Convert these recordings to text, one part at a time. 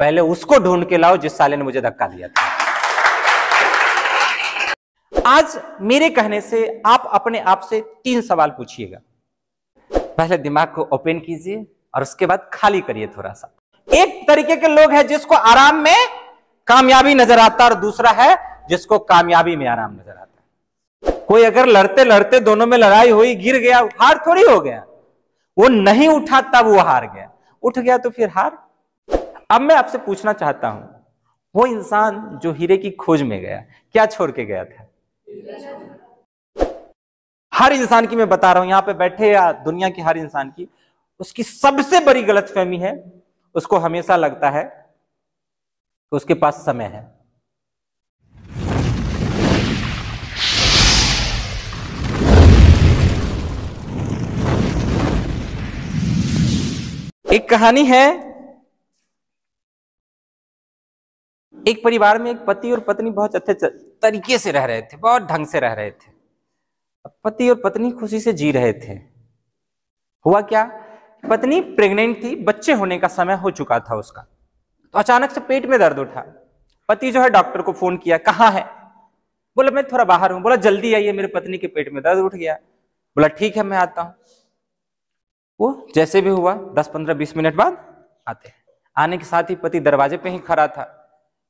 पहले उसको ढूंढ के लाओ जिस साले ने मुझे धक्का दिया था। आज मेरे कहने से आप अपने आप से 3 सवाल पूछिएगा। पहले दिमाग को ओपन कीजिए और उसके बाद खाली करिए थोड़ा सा। एक तरीके के लोग हैं जिसको आराम में कामयाबी नजर आता है और दूसरा है जिसको कामयाबी में आराम नजर आता है। कोई अगर लड़ते लड़ते दोनों में लड़ाई हुई, गिर गया, हार थोड़ी हो गया। वो नहीं उठा तब वो हार गया, उठ गया तो फिर हार। अब मैं आपसे पूछना चाहता हूं, वो इंसान जो हीरे की खोज में गया, क्या छोड़ के गया था? हर इंसान की मैं बता रहा हूं, यहां पे बैठे या दुनिया की हर इंसान की, उसकी सबसे बड़ी गलतफहमी है, उसको हमेशा लगता है कि उसके पास समय है। एक कहानी है, एक परिवार में एक पति और पत्नी बहुत अच्छे तरीके से रह रहे थे, बहुत ढंग से रह रहे थे। पति और पत्नी खुशी से जी रहे थे। हुआ क्या, पत्नी प्रेग्नेंट थी, बच्चे होने का समय हो चुका था उसका। तो अचानक से पेट में दर्द उठा। पति जो है डॉक्टर को फोन किया, कहाँ है? बोला मैं थोड़ा बाहर हूं। बोला जल्दी आइए, मेरे पत्नी के पेट में दर्द उठ गया। बोला ठीक है मैं आता हूं। वो जैसे भी हुआ 10, 15, 20 मिनट बाद आते हैं। आने के साथ ही पति दरवाजे पे ही खड़ा था,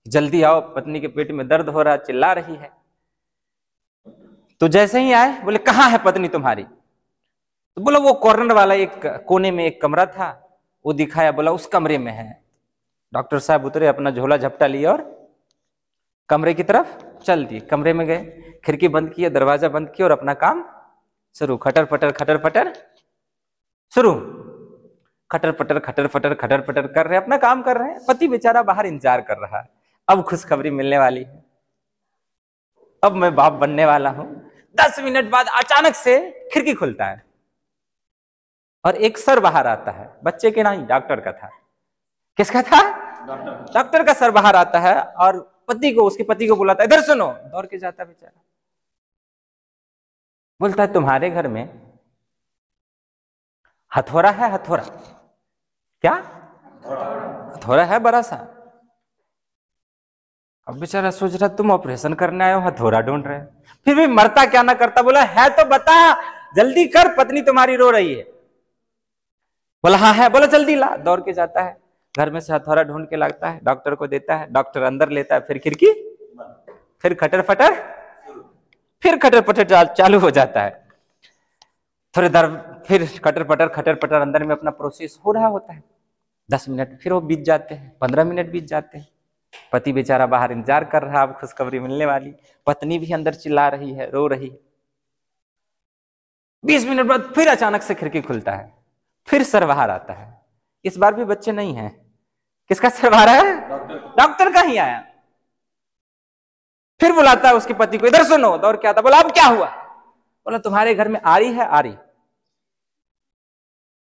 जल्दी आओ, पत्नी के पेट में दर्द हो रहा, चिल्ला रही है। तो जैसे ही आए, बोले कहाँ है पत्नी तुम्हारी? तो बोला वो कॉर्नर वाला एक कोने में एक कमरा था, वो दिखाया। बोला उस कमरे में है। डॉक्टर साहब उतरे, अपना झोला झपटा लिए और कमरे की तरफ चल दिए। कमरे में गए, खिड़की बंद किया, दरवाजा बंद किया और अपना काम शुरू। खटर पटर शुरू, खटर पटर कर रहे, अपना काम कर रहे हैं। पति बेचारा बाहर इंतजार कर रहा है, अब खुशखबरी मिलने वाली है, अब मैं बाप बनने वाला हूं। 10 मिनट बाद अचानक से खिड़की खुलता है और एक सर बाहर आता है। बच्चे के नहीं, डॉक्टर का था। किसका था? डॉक्टर का सर बाहर आता है और उसके पति को बुलाता है, इधर सुनो। दौड़ के जाता बेचारा, बोलता है तुम्हारे घर में हथौड़ा है? हथौड़ा क्या? हथौड़ा है बड़ा सा। अब बेचारा सोच रहा तुम ऑपरेशन करने आए हो, हथौड़ा ढूंढ रहे, फिर भी मरता क्या ना करता। बोला है तो बता, जल्दी कर, पत्नी तुम्हारी रो रही है। बोला हाँ है। बोला जल्दी ला। दौड़ के जाता है, घर में से हथौड़ा ढूंढ के लाता है, डॉक्टर को देता है। डॉक्टर अंदर लेता है, फिर खिड़की, फिर खटर पटर चालू हो जाता है। थोड़ी देर फिर खटर पटर अंदर में अपना प्रोसेस हो रहा होता है। 10 मिनट फिर वो बीत जाते हैं, 15 मिनट बीत जाते हैं। पति बेचारा बाहर इंतजार कर रहा, अब खुशखबरी मिलने वाली। पत्नी भी अंदर चिल्ला रही है, रो रही है। 20 मिनट बाद फिर अचानक से खिड़की खुलता है, फिर सर बाहर आता है। इस बार भी बच्चे नहीं है। किसका सर बाहर है? डॉक्टर का ही आया। फिर बुलाता है उसके पति को, इधर सुनो। दौड़ के आता। बोला अब क्या हुआ? बोला तुम्हारे घर में आरी है? आरी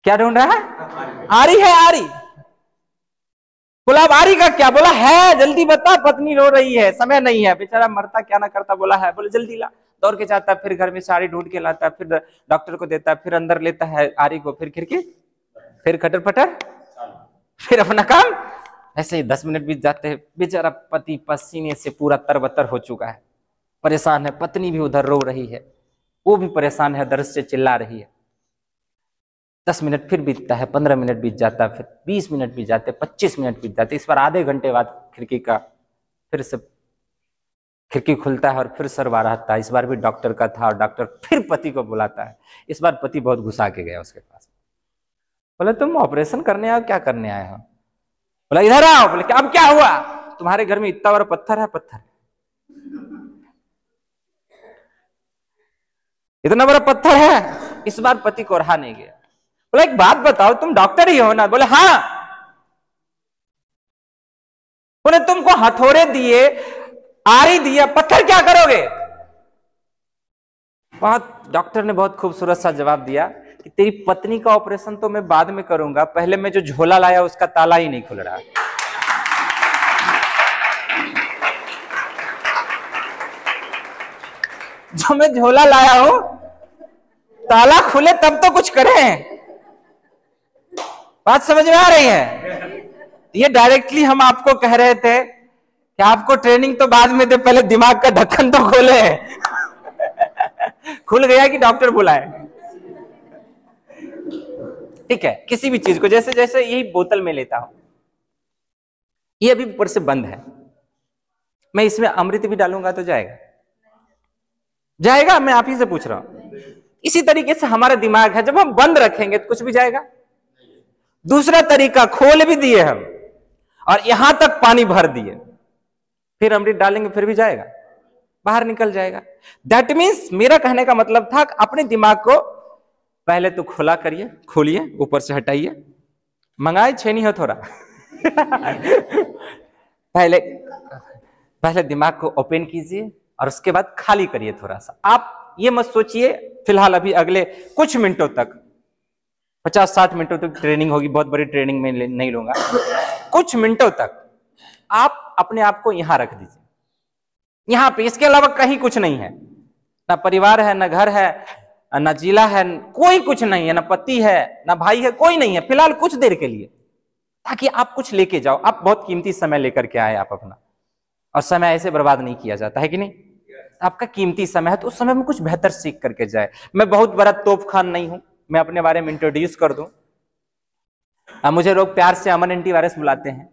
क्या ढूंढ रहा है? आरी है, आरी। बोला अब आरी का क्या? बोला है, जल्दी बता, पत्नी रो रही है, समय नहीं है। बेचारा मरता क्या ना करता। बोला है। बोले जल्दी ला। दौड़ के जाता, फिर घर में साड़ी ढूंढ के लाता, फिर डॉक्टर को देता, फिर अंदर लेता है आरी को, फिर खिड़की, फिर खटर पटर, फिर अपना काम। ऐसे ही 10 मिनट बीत जाते हैं। बेचारा पति पसीने से पूरा तरबतर हो चुका है, परेशान है। पत्नी भी उधर रो रही है, वो भी परेशान है, दर्द से चिल्ला रही है। 10 मिनट फिर बीतता है, 15 मिनट बीत जाता है, फिर 20 मिनट बीत जाते, 25 मिनट बीत जाते। इस बार आधे घंटे बाद खिड़की का फिर से खिड़की खुलता है और फिर सर बाहर आता है। इस बार भी डॉक्टर का था और डॉक्टर फिर पति को बुलाता है। इस बार पति बहुत गुस्सा के गया उसके पास। बोले तुम ऑपरेशन करने आए, क्या करने आए हो? बोला इधर आओ। बोले क्या? अब क्या हुआ? तुम्हारे घर में इतना बड़ा पत्थर है? पत्थर, इतना बड़ा पत्थर है। इस बार पति को रहा नहीं गया। बोला एक बात बताओ, तुम डॉक्टर ही हो ना? बोले हाँ। बोले तुमको हथौड़े दिए, आरी दिया, पत्थर क्या करोगे? डॉक्टर ने बहुत खूबसूरत सा जवाब दिया कि तेरी पत्नी का ऑपरेशन तो मैं बाद में करूंगा, पहले मैं जो झोला लाया उसका ताला ही नहीं खुल रहा। जो मैं झोला लाया हूं ताला खुले तब तो कुछ करें। बात समझ में आ रही है? ये डायरेक्टली हम आपको कह रहे थे कि आपको ट्रेनिंग तो बाद में दे, पहले दिमाग का ढक्कन तो खोले। खुल गया कि डॉक्टर बुलाए? ठीक है, किसी भी चीज को, जैसे जैसे यही बोतल में लेता हूं, ये अभी ऊपर से बंद है, मैं इसमें अमृत भी डालूंगा तो जाएगा? जाएगा? मैं आप ही से पूछ रहा हूं। इसी तरीके से हमारा दिमाग है, जब हम बंद रखेंगे तो कुछ भी जाएगा? दूसरा तरीका, खोल भी दिए हम और यहां तक पानी भर दिए, फिर अमृत डालेंगे फिर भी जाएगा? बाहर निकल जाएगा। दैट मीन्स मेरा कहने का मतलब था, अपने दिमाग को पहले तो खुला करिए, खोलिए, ऊपर से हटाइए, मंगाए छेनी हो थोड़ा। पहले दिमाग को ओपन कीजिए और उसके बाद खाली करिए थोड़ा सा। आप ये मत सोचिए, फिलहाल अभी अगले कुछ मिनटों तक, 50-60 मिनटों तक ट्रेनिंग होगी, बहुत बड़ी ट्रेनिंग में नहीं लूंगा, कुछ मिनटों तक आप अपने आप को यहां रख दीजिए, यहां पे, इसके अलावा कहीं कुछ नहीं है, ना परिवार है, ना घर है, ना जिला है, कोई कुछ नहीं है, ना पति है, ना भाई है, कोई नहीं है फिलहाल कुछ देर के लिए, ताकि आप कुछ लेके जाओ। आप बहुत कीमती समय लेकर के आए आप अपना, और समय ऐसे बर्बाद नहीं किया जाता है कि नहीं? आपका कीमती समय है तो उस समय में कुछ बेहतर सीख करके जाए। मैं बहुत बड़ा तोप खान नहीं हूं, मैं अपने बारे में इंट्रोड्यूस कर दूं। मुझे लोग प्यार से अमन एंटीवायरस बुलाते हैं।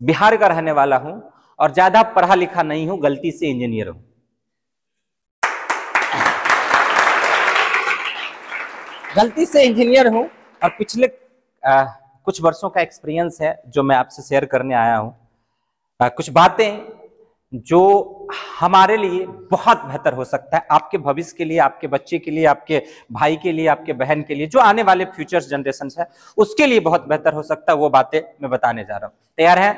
बिहार का रहने वाला हूं और ज्यादा पढ़ा लिखा नहीं हूं, गलती से इंजीनियर हूं। गलती से इंजीनियर हूं और पिछले कुछ वर्षों का एक्सपीरियंस है जो मैं आपसे शेयर करने आया हूं। कुछ बातें जो हमारे लिए बहुत बेहतर हो सकता है, आपके भविष्य के लिए, आपके बच्चे के लिए, आपके भाई के लिए, आपके बहन के लिए, जो आने वाले फ्यूचर्स जनरेशन है उसके लिए बहुत बेहतर हो सकता है। वो बातें मैं बताने जा रहा हूं। तैयार है?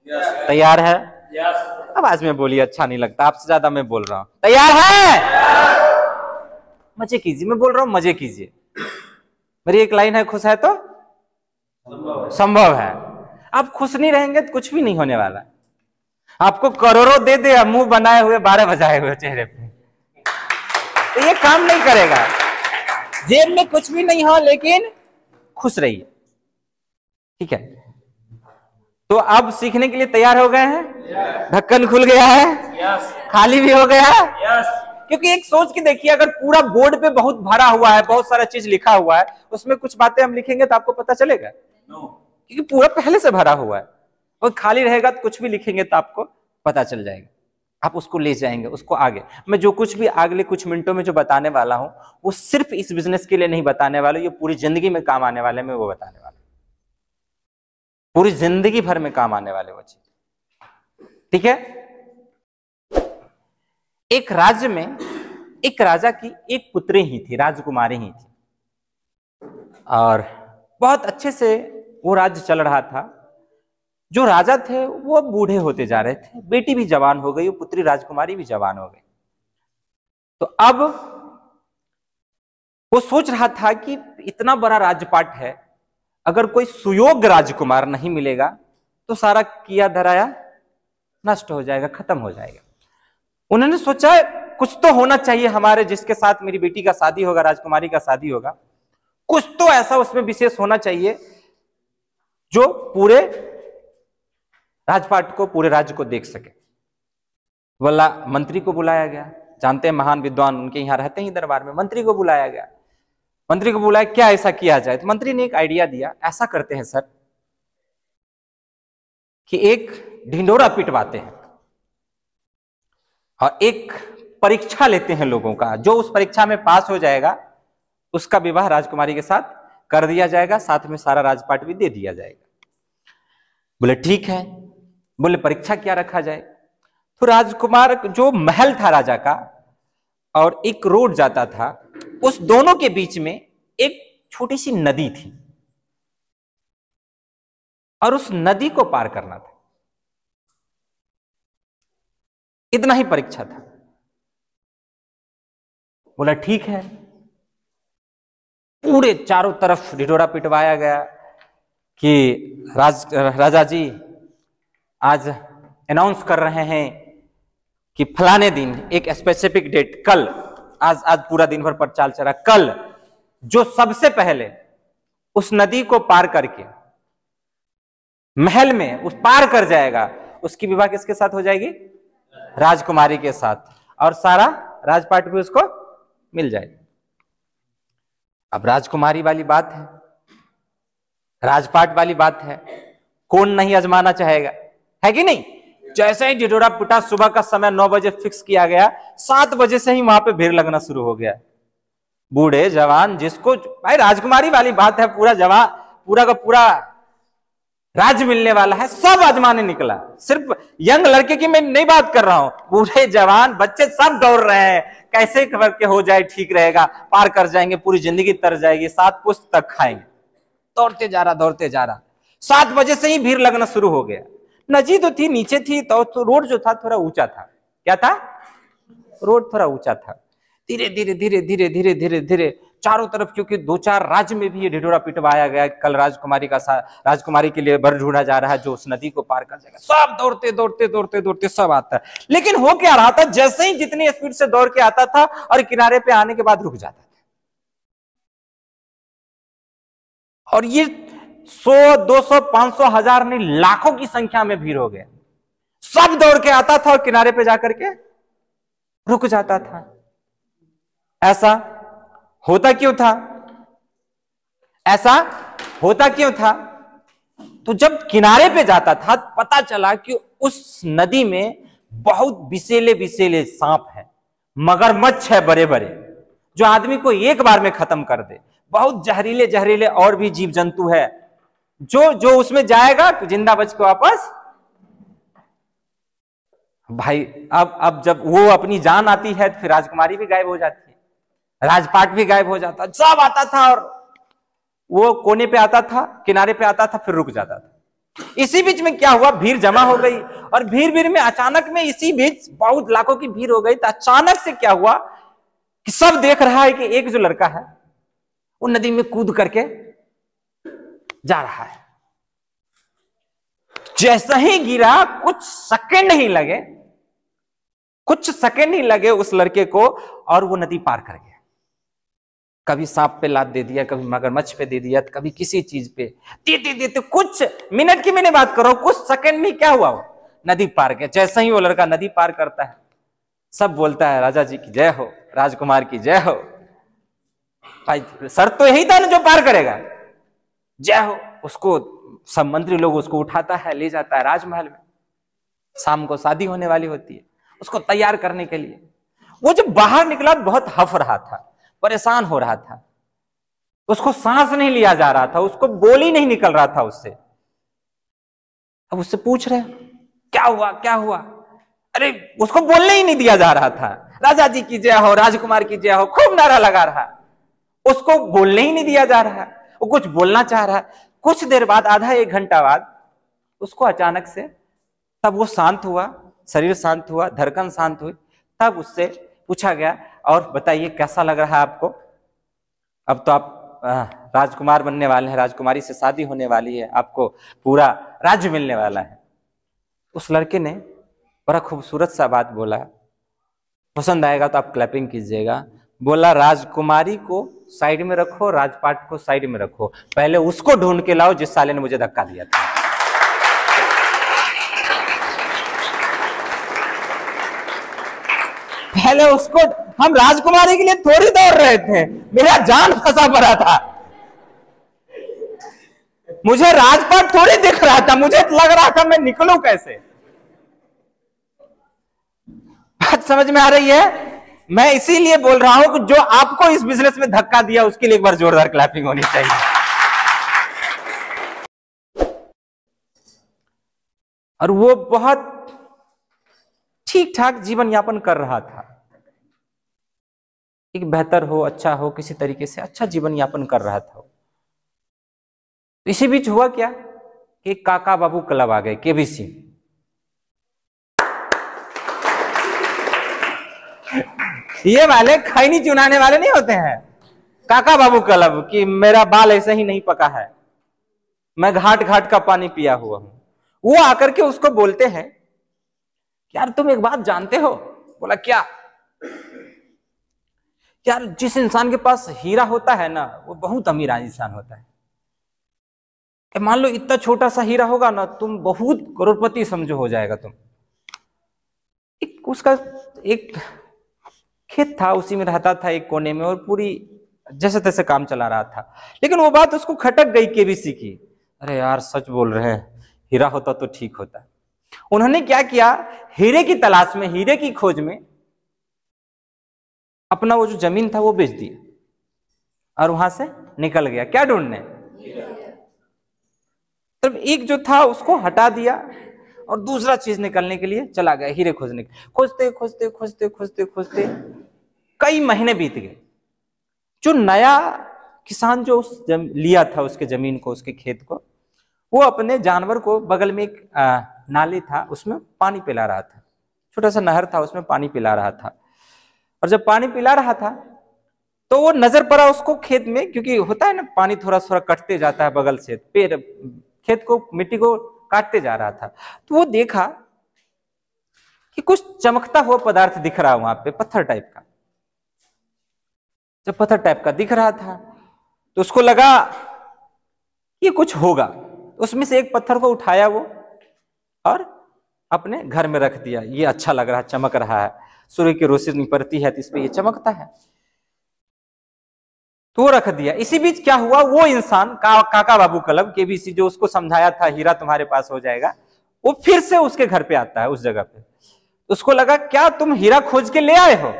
yes. तैयार है? yes. आवाज में बोलिए, अच्छा नहीं लगता, आपसे ज्यादा मैं बोल रहा हूं। तैयार है? yes. मजे कीजिए, मैं बोल रहा हूं मजे कीजिए। मेरी एक लाइन है, खुश है तो संभव है। आप खुश नहीं रहेंगे तो कुछ भी नहीं होने वाला। आपको करोड़ों दे दे, मुंह बनाए हुए, 12 बजाए हुए चेहरे पे, तो ये काम नहीं करेगा। जेब में कुछ भी नहीं हो लेकिन खुश रहिए, ठीक है? तो अब सीखने के लिए तैयार हो गए हैं? ढक्कन खुल गया है? खाली भी हो गया है? क्योंकि एक सोच के देखिए, अगर पूरा बोर्ड पे बहुत भरा हुआ है, बहुत सारा चीज लिखा हुआ है, उसमें कुछ बातें हम लिखेंगे तो आपको पता चलेगा? क्योंकि पूरा पहले से भरा हुआ है। और खाली रहेगा तो कुछ भी लिखेंगे तो आपको पता चल जाएगा, आप उसको ले जाएंगे, उसको आगे। मैं जो कुछ भी अगले कुछ मिनटों में जो बताने वाला हूं, वो सिर्फ इस बिजनेस के लिए नहीं बताने वाला, ये पूरी जिंदगी में काम आने वाले में वो बताने वाला, पूरी जिंदगी भर में काम आने वाले वो चीज, ठीक है? एक राज्य में एक राजा की एक पुत्री ही थी, राजकुमारी ही थी, और बहुत अच्छे से वो राज्य चल रहा था। जो राजा थे वो बूढ़े होते जा रहे थे, बेटी भी जवान हो गई, वो पुत्री राजकुमारी भी जवान हो गई। तो अब वो सोच रहा था कि इतना बड़ा राजपाट है, अगर कोई सुयोग्य राजकुमार नहीं मिलेगा तो सारा किया धराया नष्ट हो जाएगा, खत्म हो जाएगा। उन्होंने सोचा कुछ तो होना चाहिए हमारे, जिसके साथ मेरी बेटी का शादी होगा, राजकुमारी का शादी होगा, कुछ तो ऐसा उसमें विशेष होना चाहिए जो पूरे राजपाट को, पूरे राज्य को देख सके। बोला, मंत्री को बुलाया गया, जानते हैं महान विद्वान उनके यहाँ रहते ही दरबार में। मंत्री को बुलाया गया, मंत्री को बुलाया, क्या ऐसा किया जाए? तो मंत्री ने एक आइडिया दिया, ऐसा करते हैं सर कि एक ढिंडोरा पिटवाते हैं और एक परीक्षा लेते हैं लोगों का, जो उस परीक्षा में पास हो जाएगा उसका विवाह राजकुमारी के साथ कर दिया जाएगा, साथ में सारा राजपाट भी दे दिया जाएगा। बोले ठीक है। बोले परीक्षा क्या रखा जाए? तो राजकुमार, जो महल था राजा का और एक रोड जाता था, उस दोनों के बीच में एक छोटी सी नदी थी और उस नदी को पार करना था, इतना ही परीक्षा था। बोला ठीक है। पूरे चारों तरफ ढिढोरा पिटवाया गया कि राजा जी आज अनाउंस कर रहे हैं कि फलाने दिन, एक स्पेसिफिक डेट, कल, आज पूरा दिन भर प्रचार चला, कल जो सबसे पहले उस नदी को पार करके महल में उस पार कर जाएगा, उसकी विवाह किसके साथ हो जाएगी? राजकुमारी के साथ, और सारा राजपाट भी उसको मिल जाएगा। अब राजकुमारी वाली बात है, राजपाट वाली बात है, कौन नहीं आजमाना चाहेगा, है कि नहीं? जैसे ही ढिढोरा पिटा, सुबह का समय 9 बजे फिक्स किया गया, 7 बजे से ही वहां पे भीड़ लगना शुरू हो गया। बूढ़े जवान, जिसको भाई राजकुमारी वाली बात है, पूरा जवान, पूरा का पूरा राज्य मिलने वाला है, सब आजमाने निकला। सिर्फ यंग लड़के की मैं नहीं बात कर रहा हूं, बूढ़े जवान बच्चे सब दौड़ रहे हैं, कैसे करके हो जाए ठीक रहेगा, पार कर जाएंगे, पूरी जिंदगी तर जाएगी, 7 पुस्त तक खाएंगे। दौड़ते जा रहा, दौड़ते जा रहा, 7 बजे से ही भीड़ लगना शुरू हो गया। नदी तो थी, नीचे थी, तो रोड जो था थोड़ा ऊंचा था। क्या था? रोड थोड़ा ऊंचा था। धीरे धीरे धीरे धीरे धीरे धीरे धीरे चारों तरफ, क्योंकि 2-4 राज्य में भी ये ढिढोरा पिटवाया गया, कल राजकुमारी के लिए वर ढूंढा जा रहा है जो उस नदी को पार कर जाएगा। सब दौड़ते दौड़ते दौड़ते दौड़ते सब आता है, लेकिन हो क्या रहा था, जैसे ही जितनी स्पीड से दौड़ के आता था और किनारे पे आने के बाद रुक जाता था। और ये 100, 200, 500, 1000 नहीं, लाखों की संख्या में भीड़ हो गया। सब दौड़ के आता था और किनारे पे जाकर के रुक जाता था। ऐसा होता क्यों था? ऐसा होता क्यों था? तो जब किनारे पे जाता था, पता चला कि उस नदी में बहुत विषैले विषैले सांप है, मगरमच्छ है बड़े बड़े, जो आदमी को एक बार में खत्म कर दे। बहुत जहरीले जहरीले और भी जीव जंतु है, जो उसमें जाएगा जिंदा बच के वापस। भाई अब जब वो अपनी जान आती है तो फिर राजकुमारी भी गायब हो जाती है, राजपाट भी गायब हो जाता, सब आता था और वो कोने पे आता था, किनारे पे आता था, फिर रुक जाता था। इसी बीच में क्या हुआ, भीड़ जमा हो गई, और भीड़ में अचानक में इसी बीच बहुत लाखों की भीड़ हो गई। तो अचानक से क्या हुआ कि सब देख रहा है कि एक जो लड़का है वो नदी में कूद करके जा रहा है। जैसा ही गिरा, कुछ सेकंड ही लगे उस लड़के को, और वो नदी पार कर गया। कभी सांप पे लात दे दिया, कभी मगरमच्छ पे दे दिया, कभी किसी चीज पे देते कुछ मिनट की मैंने बात करो, कुछ सेकंड में क्या हुआ, वो नदी पार गया। जैसे ही वो लड़का नदी पार करता है, सब बोलता है राजा जी की जय हो, राजकुमार की जय हो। भाई शर्त तो यही था ना, जो पार करेगा जय हो। उसको सब मंत्री लोग उसको उठाता है, ले जाता है राजमहल में। शाम को शादी होने वाली होती है, उसको तैयार करने के लिए वो जब बाहर निकला बहुत हफ रहा था, परेशान हो रहा था, उसको सांस नहीं लिया जा रहा था, उसको बोली नहीं निकल रहा था उससे। अब उससे पूछ रहे क्या हुआ क्या हुआ, अरे उसको बोलने ही नहीं दिया जा रहा था। राजा जी की जय हो, राजकुमार की जय हो, खूब नारा लगा रहा, उसको बोलने ही नहीं दिया जा रहा। वो कुछ बोलना चाह रहा। कुछ देर बाद, आधा 1 घंटा बाद, उसको अचानक से, तब वो शांत हुआ, शरीर शांत हुआ, धड़कन शांत हुई, तब उससे पूछा गया और बताइए कैसा लग रहा है आपको, अब तो आप राजकुमार बनने वाले हैं, राजकुमारी से शादी होने वाली है, आपको पूरा राज्य मिलने वाला है। उस लड़के ने बड़ा खूबसूरत सा बात बोला, पसंद आएगा तो आप क्लैपिंग कीजिएगा। बोला राजकुमारी को साइड में रखो, राजपाट को साइड में रखो, पहले उसको ढूंढ के लाओ जिस साले ने मुझे धक्का दिया था। पहले उसको, हम राजकुमारी के लिए थोड़ी दौड़ रहे थे, मेरा जान फंसा पड़ा था, मुझे राजपाट थोड़ी दिख रहा था, मुझे लग रहा था मैं निकलूं कैसे। बात समझ में आ रही है? मैं इसीलिए बोल रहा हूं कि जो आपको इस बिजनेस में धक्का दिया उसके लिए एक बार जोरदार क्लैपिंग होनी चाहिए। और वो बहुत ठीक ठाक जीवन यापन कर रहा था, एक बेहतर हो, अच्छा हो, किसी तरीके से अच्छा जीवन यापन कर रहा था। इसी बीच हुआ क्या कि काका बाबू क्लब आ गए, केबीसी। ये वाले खैनी चुनाने वाले नहीं होते हैं, काका बाबू क्लब, कि मेरा बाल ऐसे ही नहीं पका है, मैं घाट घाट का पानी पिया हुआ हूं। वो आकर के उसको बोलते हैं यार तुम एक बात जानते हो? बोला क्या? यार जिस इंसान के पास हीरा होता है ना, वो बहुत अमीर इंसान होता है। मान लो इतना छोटा सा हीरा होगा ना, तुम बहुत करोड़पति समझो हो जाएगा तुम। उसका एक खेत था, उसी में रहता था एक कोने में, और पूरी जैसे तैसे काम चला रहा था। लेकिन वो बात उसको खटक गई केबीसी की, अरे यार सच बोल रहे हैं, हीरा होता तो ठीक होता। उन्होंने क्या किया, हीरे की तलाश में, हीरे की खोज में अपना वो जो जमीन था वो बेच दिया और वहां से निकल गया। क्या ढूंढने? तब एक जो था उसको हटा दिया और दूसरा चीज निकलने के लिए चला गया, हीरे खोजने के। खोजते खोजते खोजते खोजते खोजते कई महीने बीत गए। जो नया किसान जो लिया था उसके जमीन को, उसके खेत को, वो अपने जानवर को, बगल में एक नाली था उसमें पानी पिला रहा था, छोटा सा नहर था उसमें पानी पिला रहा था। और जब पानी पिला रहा था तो वो नजर पड़ा उसको खेत में, क्योंकि होता है ना पानी थोड़ा थोड़ा कटते जाता है बगल से, पेड़ खेत को, मिट्टी को काटते जा रहा था। तो वो देखा कि कुछ चमकता हुआ पदार्थ दिख रहा है वहां पे, पत्थर टाइप का। जब पत्थर टाइप का दिख रहा था तो उसको लगा ये कुछ होगा। उसमें से एक पत्थर को उठाया वो और अपने घर में रख दिया। ये अच्छा लग रहा है, चमक रहा है, सूर्य की रोशनी पड़ती है तो इस पे ये चमकता है, तो वो रख दिया। इसी बीच क्या हुआ, वो इंसान काका बाबू कलब केबीसी जो उसको समझाया था हीरा तुम्हारे पास हो जाएगा, वो फिर से उसके घर पे आता है उस जगह पे। उसको लगा क्या तुम हीरा खोज के ले आए हो?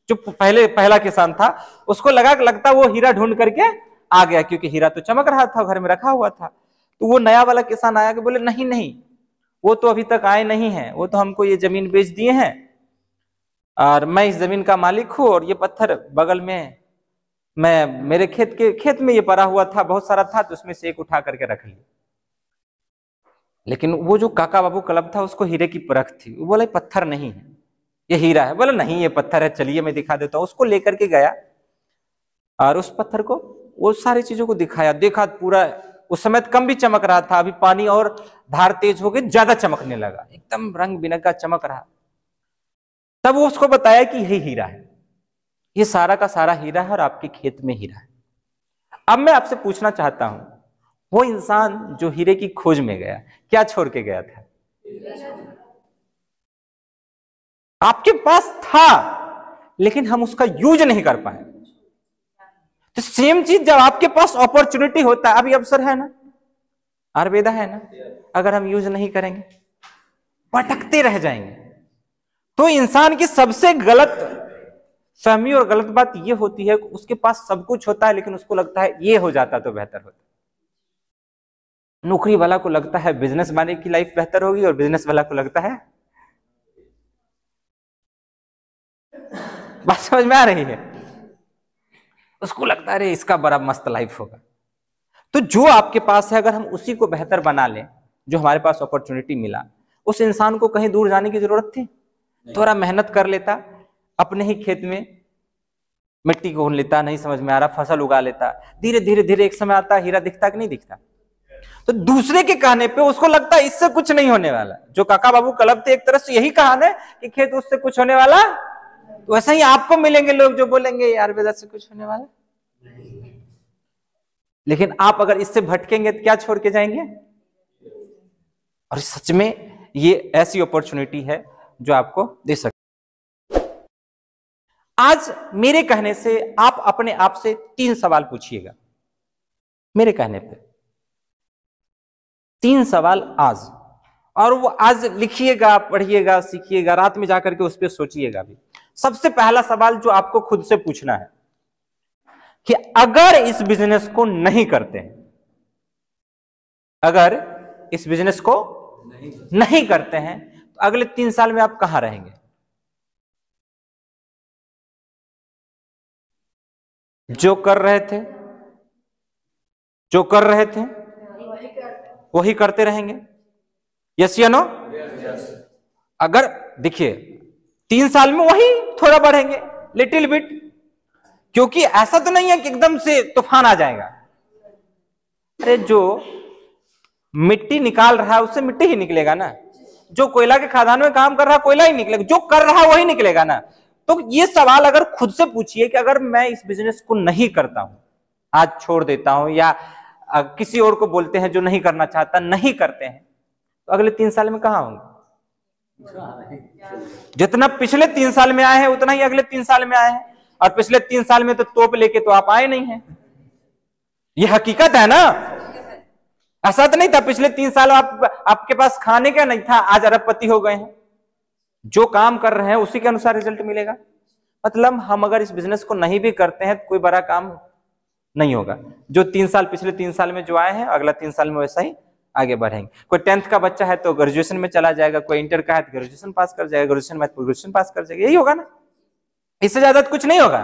जो पहला किसान था उसको लगता वो हीरा ढूंढ करके आ गया, क्योंकि हीरा तो चमक रहा था, घर में रखा हुआ था। तो वो नया वाला किसान आया कि बोले नहीं नहीं, वो तो अभी तक आए नहीं है, वो तो हमको ये जमीन बेच दिए हैं और मैं इस जमीन का मालिक हूं, और ये पत्थर बगल में मैं मेरे खेत में ये पड़ा हुआ था, बहुत सारा था, तो उसमें से एक उठा करके रख लिया। लेकिन वो जो काका बाबू क्लब था उसको हीरे की परख थी। वो बोला पत्थर नहीं है, ये हीरा है। बोला नहीं ये पत्थर है, चलिए मैं दिखा देता हूं। उसको लेकर के गया और उस पत्थर को, वो सारी चीजों को दिखाया। देखा पूरा उस समय कम भी चमक रहा था, अभी पानी और धार तेज हो गई, ज्यादा चमकने लगा, एकदम रंग बिरंगा चमक रहा। तब वो उसको बताया कि यही हीरा है, ये सारा का सारा हीरा है और आपके खेत में हीरा है। अब मैं आपसे पूछना चाहता हूं, वो इंसान जो हीरे की खोज में गया, क्या छोड़ के गया था? आपके पास था लेकिन हम उसका यूज नहीं कर पाए। तो सेम चीज जब आपके पास अपॉर्चुनिटी होता है, अभी अवसर है ना, आयुर्वेदा है ना, अगर हम यूज नहीं करेंगे भटकते रह जाएंगे। तो इंसान की सबसे गलत फहमी और गलत बात यह होती है, उसके पास सब कुछ होता है लेकिन उसको लगता है ये हो जाता तो बेहतर होता। नौकरी वाला को लगता है बिजनेस वाले की लाइफ बेहतर होगी, और बिजनेस वाला को लगता है, बात समझ में आ रही है, उसको लगता है अरे इसका बड़ा मस्त लाइफ होगा। तो जो आपके पास है अगर हम उसी को बेहतर बना लें, जो हमारे पास अपॉर्चुनिटी मिला, उस इंसान को कहीं दूर जाने की जरूरत थी? थोड़ा मेहनत कर लेता, अपने ही खेत में मिट्टी को खोद लेता, नहीं समझ में आ रहा फसल उगा लेता, धीरे धीरे धीरे एक समय आता हीरा दिखता कि नहीं दिखता। तो दूसरे के कहने पे उसको लगता है इससे कुछ नहीं होने वाला। जो काका बाबू क्लब थे एक तरह से यही कहानी है कि खेत उससे कुछ होने वाला, तो ऐसा ही आपको मिलेंगे लोग जो बोलेंगे आयुर्वेदा से कुछ होने वाला। लेकिन आप अगर इससे भटकेंगे तो क्या छोड़ के जाएंगे? और सच में ये ऐसी अपॉर्चुनिटी है जो आपको दे सकते। आज मेरे कहने से आप अपने आप से 3 सवाल पूछिएगा, मेरे कहने पे 3 सवाल आज, और वो आज लिखिएगा, पढ़िएगा, सीखिएगा, रात में जाकर के उस पर सोचिएगा भी। सबसे पहला सवाल जो आपको खुद से पूछना है कि अगर इस बिजनेस को नहीं करते हैं, अगर इस बिजनेस को नहीं करते हैं तो अगले 3 साल में आप कहां रहेंगे? जो कर रहे थे वही करते रहेंगे? यस या नो? अगर देखिए 3 साल में वही थोड़ा बढ़ेंगे, लिटिल बिट, क्योंकि ऐसा तो नहीं है कि एकदम से तूफान आ जाएगा। अरे जो मिट्टी निकाल रहा है उससे मिट्टी ही निकलेगा ना, जो कोयला के खदान में काम कर रहा है कोयला ही निकलेगा, जो कर रहा है वही निकलेगा ना। तो ये सवाल अगर खुद से पूछिए कि अगर मैं इस बिजनेस को नहीं करता हूं, आज छोड़ देता हूं, या किसी और को बोलते हैं जो नहीं करना चाहता, नहीं करते हैं, तो अगले 3 साल में कहां होंगे? जितना पिछले 3 साल में आए हैं उतना ही अगले 3 साल में आए हैं, और पिछले 3 साल में तो तोप लेके तो आप आए नहीं हैं। ये हकीकत है ना। ऐसा तो नहीं था पिछले 3 साल आपके पास खाने का नहीं था, आज अरबपति हो गए हैं। जो काम कर रहे हैं उसी के अनुसार रिजल्ट मिलेगा। मतलब हम अगर इस बिजनेस को नहीं भी करते हैं तो कोई बड़ा काम नहीं होगा। जो 3 साल पिछले 3 साल में जो आए हैं अगला 3 साल में वैसा ही आगे बढ़ेंगे। कोई 10th का बच्चा है तो ग्रेजुएशन में चला जाएगा, कोई इंटर का है तो ग्रेजुएशन पास कर जाएगा, ग्रेजुएशन में तो ग्रेजुएशन पास कर जाएगा। यही होगा ना, इससे ज्यादा तो कुछ नहीं होगा।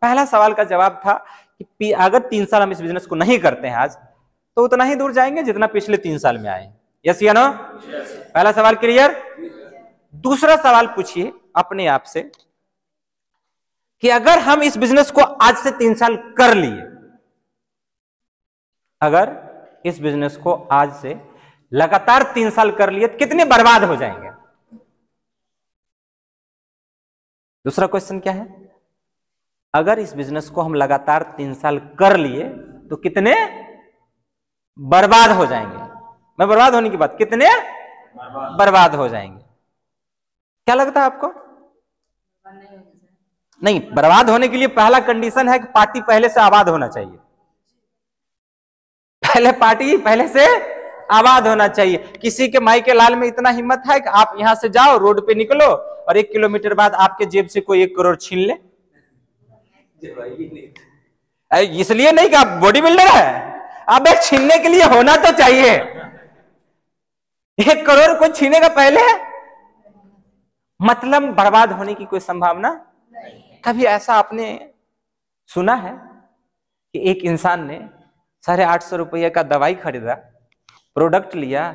पहला सवाल का जवाब था कि अगर 3 साल हम इस बिजनेस को नहीं करते हैं आज, तो उतना ही दूर जाएंगे जितना पिछले 3 साल में आए। यस या नो? पहला सवाल क्लियर। दूसरा सवाल पूछिए अपने आप से कि अगर हम इस बिजनेस को आज से 3 साल कर लिए, अगर इस बिजनेस को आज से लगातार 3 साल कर लिए तो कितने बर्बाद हो जाएंगे? दूसरा क्वेश्चन क्या है? अगर इस बिजनेस को हम लगातार 3 साल कर लिए तो कितने बर्बाद हो जाएंगे? मैं बर्बाद होने की बात, कितने बर्बाद हो जाएंगे? क्या लगता है आपको? नहीं, बर्बाद होने के लिए पहला कंडीशन है कि पार्टी पहले से आबाद होना चाहिए। पार्टी पहले से आबाद होना चाहिए। किसी के माई के लाल में इतना हिम्मत है कि आप यहां से जाओ, रोड पे निकलो और 1 किलोमीटर बाद आपके जेब से कोई 1 करोड़ छीन ले? इसलिए नहीं कि आप बॉडी बिल्डर है, अब एक छीनने के लिए होना तो चाहिए। 1 करोड़ कोई छीनेगा पहले? मतलब बर्बाद होने की कोई संभावना? कभी ऐसा आपने सुना है कि एक इंसान ने 850 रुपये का दवाई खरीदा, प्रोडक्ट लिया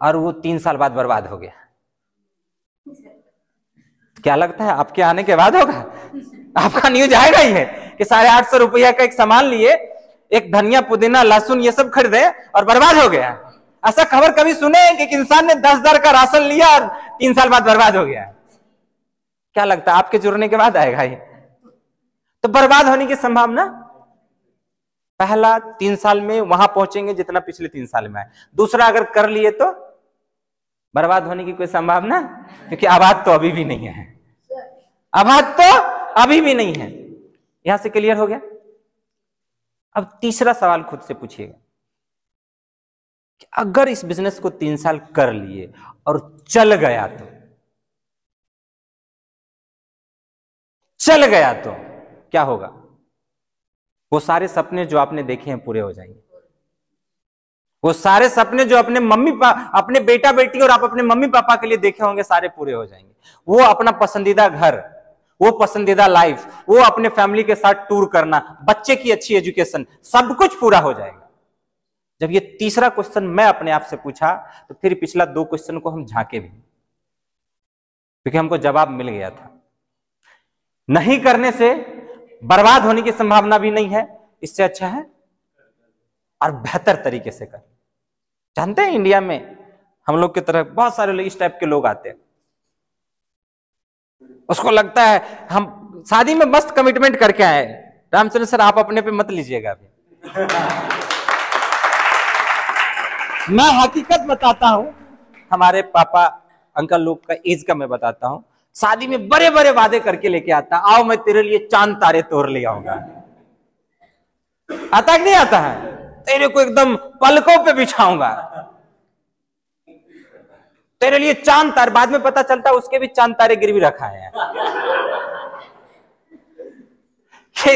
और वो 3 साल बाद बर्बाद हो गया? क्या लगता है आपके आने के बाद होगा? आपका न्यूज आएगा ही है कि 850 रुपया का एक सामान लिए, एक धनिया पुदीना लहसुन ये सब खरीदे और बर्बाद हो गया। ऐसा खबर कभी सुने कि एक इंसान ने 10,000 का राशन लिया और 3 साल बाद बर्बाद हो गया? क्या लगता है आपके जुड़ने के बाद आएगा ये? तो बर्बाद होने की संभावना पहला 3 साल में वहां पहुंचेंगे जितना पिछले 3 साल में आए। दूसरा अगर कर लिए तो बर्बाद होने की कोई संभावना, क्योंकि आबाद तो अभी भी नहीं है। आबाद तो अभी भी नहीं है। यहां से क्लियर हो गया? अब तीसरा सवाल खुद से पूछिएगा कि अगर इस बिजनेस को 3 साल कर लिए और चल गया तो क्या होगा? वो सारे सपने जो आपने देखे हैं पूरे हो जाएंगे। वो सारे सपने जो अपने बेटा बेटी और आप अपने मम्मी पापा के लिए देखे होंगे सारे पूरे हो जाएंगे। वो अपना पसंदीदा घर, वो पसंदीदा लाइफ, वो अपने फैमिली के साथ टूर करना, बच्चे की अच्छी एजुकेशन, सब कुछ पूरा हो जाएगा। जब ये तीसरा क्वेश्चन मैं अपने आप से पूछा तो फिर पिछला 2 क्वेश्चन को हम झांके भी, क्योंकि हमको जवाब मिल गया था। नहीं करने से बर्बाद होने की संभावना भी नहीं है, इससे अच्छा है और बेहतर तरीके से कर। जानते हैं इंडिया में हम लोग की तरह बहुत सारे लोग इस टाइप के लोग आते हैं, उसको लगता है हम शादी में मस्त कमिटमेंट करके आए। रामचंद्र सर आप अपने पे मत लीजिएगा अभी। मैं हकीकत बताता हूं, हमारे पापा अंकल लोग का एज का मैं बताता हूं। शादी में बड़े बड़े वादे करके लेके आता, आओ मैं तेरे लिए चांद तारे तोड़ ले आऊंगा। आता कि नहीं आता है? तेरे को एकदम पलकों पे बिछाऊंगा, तेरे लिए चांद तारे। बाद में पता चलता है उसके भी चांद तारे गिरवी रखा है।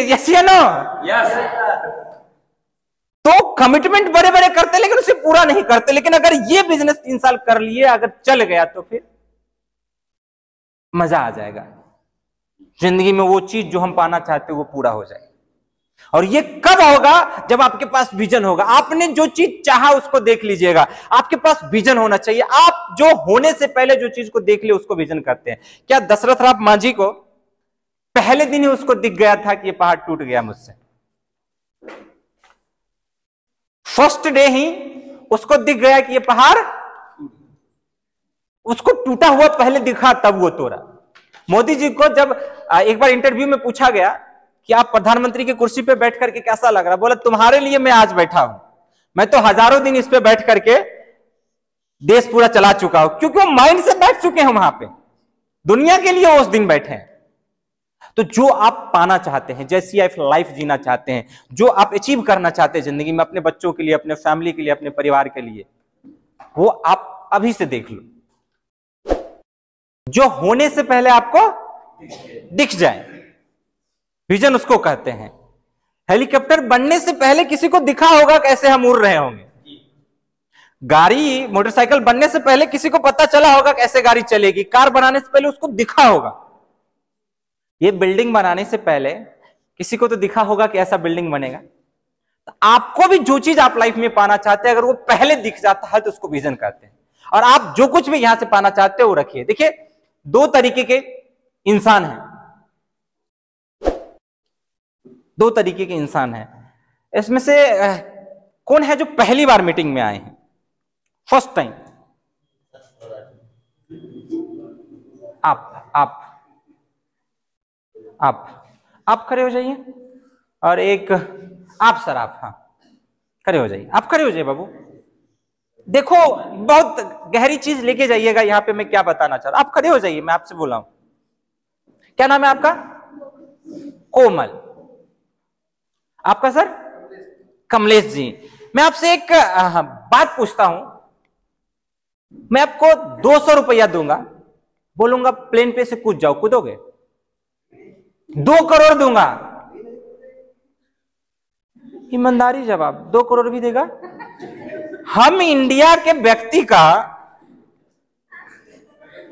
यस या नो? यस। तो कमिटमेंट बड़े बड़े करते लेकिन उसे पूरा नहीं करते। लेकिन अगर ये बिजनेस 3 साल कर लिए, अगर चल गया तो फिर मजा आ जाएगा। जिंदगी में वो चीज जो हम पाना चाहते हैं वो पूरा हो जाएगा। और ये कब होगा? जब आपके पास विजन होगा। आपने जो चीज चाहा उसको देख लीजिएगा। आपके पास विजन होना चाहिए। आप जो होने से पहले जो चीज को देख लिए उसको विजन करते हैं। क्या दशरथ राव मांझी को पहले दिन ही उसको दिख गया था कि ये पहाड़ टूट गया मुझसे? फर्स्ट डे ही उसको दिख गया कि ये पहाड़, उसको टूटा हुआ पहले दिखा तब वो तोड़ा। मोदी जी को जब एक बार इंटरव्यू में पूछा गया कि आप प्रधानमंत्री की कुर्सी पे बैठ करके कैसा लग रहा, बोला तुम्हारे लिए मैं आज बैठा हूं, मैं तो हजारों दिन इस पे बैठ करके देश पूरा चला चुका हूं, क्योंकि वो माइंड से बैठ चुके हैं वहां पे, दुनिया के लिए वो उस दिन बैठे हैं। तो जो आप पाना चाहते हैं, जैसी आप लाइफ जीना चाहते हैं, जो आप अचीव करना चाहते हैं जिंदगी में, अपने बच्चों के लिए, अपने फैमिली के लिए, अपने परिवार के लिए, वो आप अभी से देख लो। जो होने से पहले आपको दिख जाए, विजन उसको कहते हैं। हेलीकॉप्टर बनने से पहले किसी को दिखा होगा कैसे हम उड़ रहे होंगे। गाड़ी मोटरसाइकिल बनने से पहले किसी को पता चला होगा कैसे गाड़ी चलेगी। कार बनाने से पहले उसको दिखा होगा। ये बिल्डिंग बनाने से पहले किसी को तो दिखा होगा कि ऐसा बिल्डिंग बनेगा। तो आपको भी जो चीज आप लाइफ में पाना चाहते हैं, अगर वो पहले दिख जाता है तो उसको विजन कहते हैं। और आप जो कुछ भी यहां से पाना चाहते हो वो रखिए। देखिए, दो तरीके के इंसान हैं, दो तरीके के इंसान हैं। इसमें से कौन है जो पहली बार मीटिंग में आए हैं, फर्स्ट टाइम? आप खड़े हो जाइए। और एक आप सर, आप, हाँ खड़े हो जाइए। आप खड़े हो जाइए बाबू। देखो, बहुत गहरी चीज लेके जाइएगा यहां पे। मैं क्या बताना चाह रहा हूं, आप खड़े हो जाइए, मैं आपसे बोला हूं। क्या नाम है आपका? कोमल। आपका सर? कमलेश जी। मैं आपसे एक बात पूछता हूं। मैं आपको 200 रुपया दूंगा, बोलूंगा प्लेन पे से कूद जाओ, कूदोगे? 2 करोड़ दूंगा, ईमानदारी जवाब, 2 करोड़ भी देगा? हम इंडिया के व्यक्ति का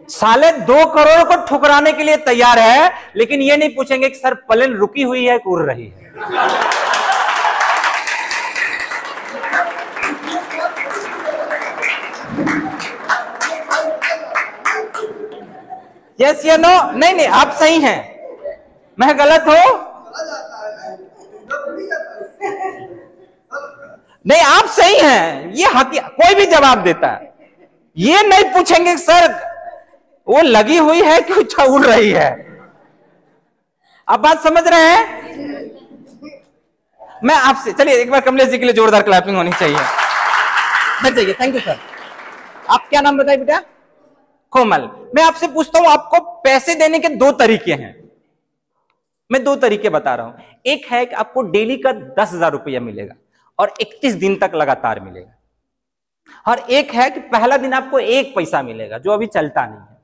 साले 2 करोड़ को ठुकराने के लिए तैयार है, लेकिन ये नहीं पूछेंगे कि सर प्लेन रुकी हुई है कि उड़ रही है। यस या नो? नहीं नहीं, आप सही हैं, मैं गलत हूं? नहीं, आप सही हैं, ये कोई भी जवाब देता है। ये नहीं पूछेंगे सर वो लगी हुई है कि उड़ रही है। आप बात समझ रहे हैं? मैं आपसे, चलिए एक बार कमलेश जी के लिए जोरदार क्लैपिंग होनी चाहिए। बैठ जाइए। Thank you sir. आप क्या नाम बताइए बेटा? कोमल। मैं आपसे पूछता हूं, आपको पैसे देने के 2 तरीके हैं। मैं 2 तरीके बता रहा हूं। एक है कि आपको डेली का 10,000 रुपया मिलेगा और 31 दिन तक लगातार मिलेगा। और एक है कि पहला दिन आपको 1 पैसा मिलेगा, जो अभी चलता नहीं है।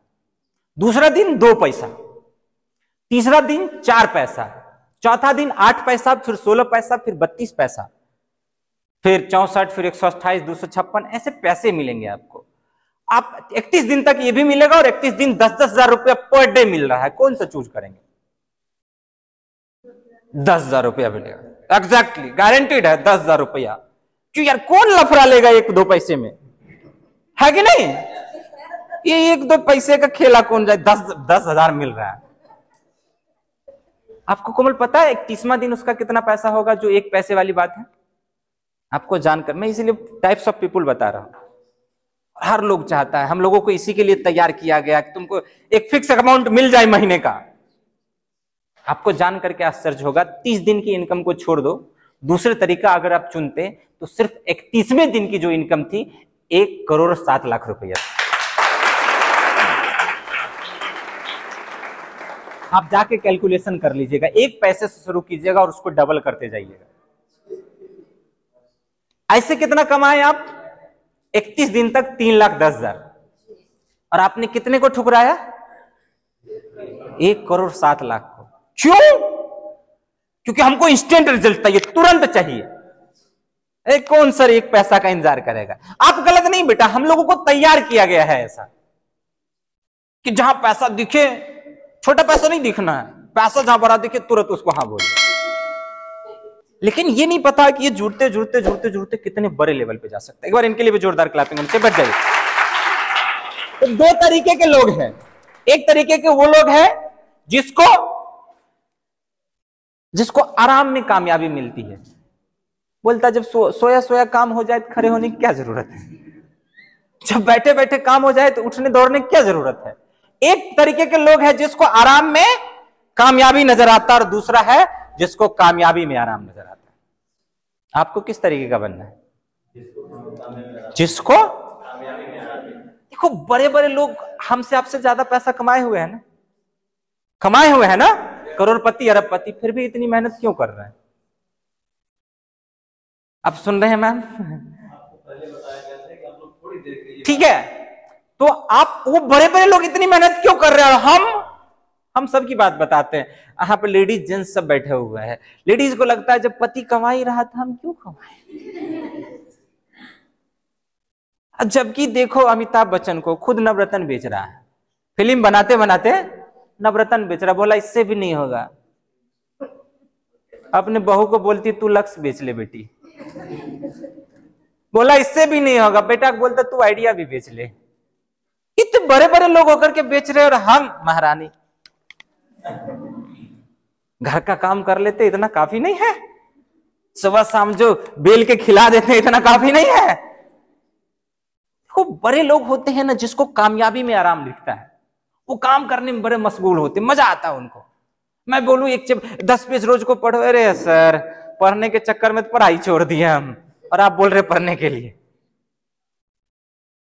दूसरा दिन 2 पैसा, तीसरा दिन 4 पैसा, चौथा दिन 8 पैसा, फिर 16 पैसा, फिर 32 पैसा, फिर 64, फिर 128, 256, ऐसे पैसे मिलेंगे आपको। आप 31 दिन तक ये भी मिलेगा और 31 दिन 10,000 रुपया पर डे मिल रहा है। कौन सा चूज करेंगे? 10,000 रुपया मिलेगा, एग्जैक्टली गारंटीड है 10,000 रुपया। क्यों यार, कौन लफड़ा लेगा 1-2 पैसे में, है कि नहीं? ये 1-2 पैसे का खेला कौन जाए, 10,000 मिल रहा है। आपको कोमल पता है 31वां दिन उसका कितना पैसा होगा, जो 1 पैसे वाली बात है? आपको जानकर, मैं इसीलिए टाइप्स ऑफ पीपुल बता रहा हूं। हर लोग चाहता है, हम लोगों को इसी के लिए तैयार किया गया कि तुमको एक फिक्स अमाउंट मिल जाए महीने का। आपको जान करके आश्चर्य होगा, 30 दिन की इनकम को छोड़ दो, दूसरे तरीका अगर आप चुनते तो सिर्फ 31वें दिन की जो इनकम थी 1,07,00,000 रुपया। आप जाके कैलकुलेशन कर लीजिएगा, 1 पैसे से शुरू कीजिएगा और उसको डबल करते जाइएगा। ऐसे कितना कमाए आप? 31 दिन तक 3,10,000। और आपने कितने को ठुकराया? 1,07,00,000 को। क्यों? क्योंकि हमको इंस्टेंट रिजल्ट चाहिए, तुरंत चाहिए। कौन सर 1 पैसा का इंतजार करेगा? आप गलत नहीं बेटा, हम लोगों को तैयार किया गया है ऐसा कि जहां पैसा दिखे, छोटा पैसा नहीं दिखना है, पैसा जहां बड़ा दिखे तुरंत उसको हाँ बोल दो। लेकिन ये नहीं पता कि ये जुड़ते जुड़ते जुड़ते जुड़ते कितने बड़े लेवल पे जा सकता है। एक बार इनके लिए भी जोरदार क्लैपिंग होनी चाहिए। बैठ जाइए। तो 2 तरीके के लोग हैं। एक तरीके के वो लोग हैं जिसको आराम में कामयाबी मिलती है। बोलता जब सोया सोया काम हो जाए तो खड़े होने की क्या जरूरत है, जब बैठे बैठे काम हो जाए तो उठने दौड़ने की क्या जरूरत है। एक तरीके के लोग हैं जिसको आराम में कामयाबी नजर आता है, और दूसरा है जिसको कामयाबी में आराम नजर आता है। आपको किस तरीके का बनना है? जिसको देखो, बड़े बड़े लोग हमसे आपसे ज्यादा पैसा कमाए हुए हैं ना, कमाए हुए हैं ना, करोड़पति अरबपति, फिर भी इतनी मेहनत क्यों कर रहे हैं? आप सुन रहे हैं मैम? ठीक है, तो आप वो बड़े बड़े लोग इतनी मेहनत क्यों कर रहे हैं? और हम सब की बात बताते हैं। यहाँ पे लेडीज जेंट्स सब बैठे हुए हैं। लेडीज को लगता है जब पति कमा ही रहा था हम क्यों कमाए? जबकि देखो अमिताभ बच्चन को खुद नवरत्न बेच रहा है, फिल्म बनाते बनाते नवरत्न बेच रहा, बोला इससे भी नहीं होगा। अपने बहू को बोलती तू लक्स बेच ले बेटी, बोला इससे भी नहीं होगा। बेटा बोलता तू आइडिया भी बेच ले। इतने बड़े बड़े लोग होकर के बेच रहे और हम महारानी घर का काम कर लेते, इतना काफी नहीं है? सुबह शाम जो बेल के खिला देते इतना काफी नहीं है? वो बड़े लोग होते हैं ना जिसको कामयाबी में आराम लिखता है, वो काम करने में बड़े मशगूल होते, मजा आता है उनको। मैं बोलूं 10 पेज रोज को पढ़ो, अरे सर पढ़ने के चक्कर में तो पढ़ाई छोड़ दी हम, और आप बोल रहे पढ़ने के लिए।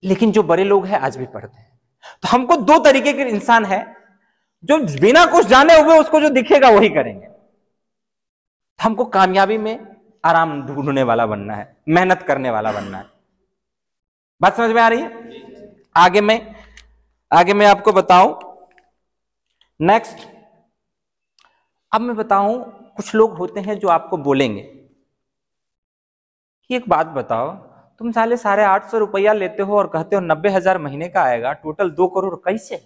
लेकिन जो बड़े लोग हैं आज भी पढ़ते हैं। तो हमको दो तरीके के इंसान है, जो बिना कुछ जाने हुए उसको जो दिखेगा वही करेंगे। हमको कामयाबी में आराम ढूंढने वाला बनना है, मेहनत करने वाला बनना है। बात समझ में आ रही है? आगे मैं आपको बताऊं नेक्स्ट। अब मैं बताऊं, कुछ लोग होते हैं जो आपको बोलेंगे कि एक बात बताओ, तुम साले 850 रुपया लेते हो और कहते हो 90,000 महीने का आएगा, टोटल 2 करोड़ कैसे?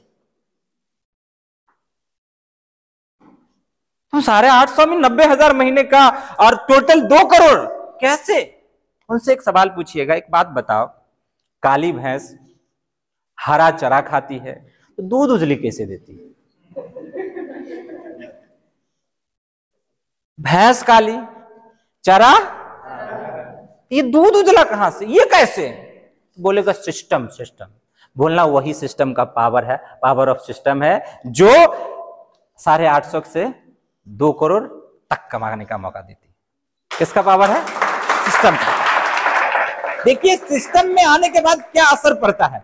तुम 850 में 90,000 महीने का और टोटल 2 करोड़ कैसे? उनसे एक सवाल पूछिएगा, एक बात बताओ, काली भैंस हरा चरा खाती है तो दूध उजली कैसे देती है? भैंस काली, चरा, ये दूध उजला कहां से, ये कैसे? बोलेगा सिस्टम। बोलना वही सिस्टम का पावर है, पावर ऑफ सिस्टम है, जो 850 से 2 करोड़ तक कमाने का मौका देती है। किसका पावर है? सिस्टम का। देखिए सिस्टम में आने के बाद क्या असर पड़ता है।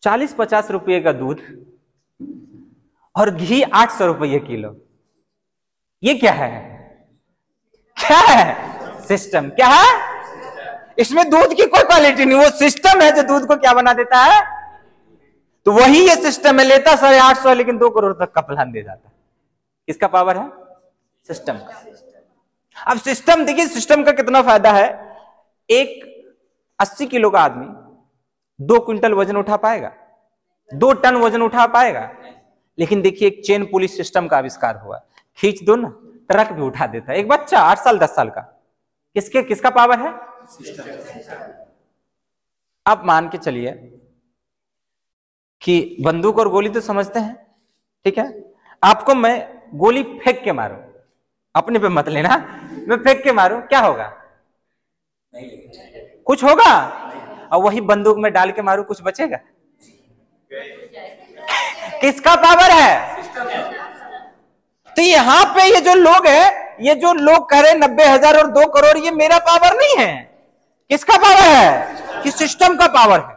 40-50 रुपए का दूध और घी 800 रुपये किलो, ये क्या है? क्या है? सिस्टम। क्या है? इसमें दूध की कोई क्वालिटी नहीं, वो सिस्टम है जो दूध को क्या बना देता है। तो वही ये सिस्टम है, लेता 850 लेकिन 2 करोड़ तक का प्लान दे जाता है। किसका पावर है? सिस्टम का। अब सिस्टम देखिए, सिस्टम का कितना फायदा है। एक 80 किलो का आदमी 2 क्विंटल वजन उठा पाएगा? 2 टन वजन उठा पाएगा? लेकिन देखिए एक चेन पुलिस सिस्टम का आविष्कार हुआ, खींच दो ना ट्रक भी उठा देता है। एक बच्चा 8 साल 10 साल का, किसका पावर है? आप मान के चलिए कि बंदूक और गोली तो समझते हैं, ठीक है? आपको मैं गोली फेंक के मारूं, अपने पे मत लेना, मैं फेंक के मारूं, क्या होगा? कुछ होगा? और वही बंदूक में डाल के मारूं, कुछ बचेगा? किसका पावर है? तो यहां पे ये जो लोग है, ये जो लोग कह रहे 90,000 और 2 करोड़, ये मेरा पावर नहीं है। किसका पावर है? कि सिस्टम का पावर है।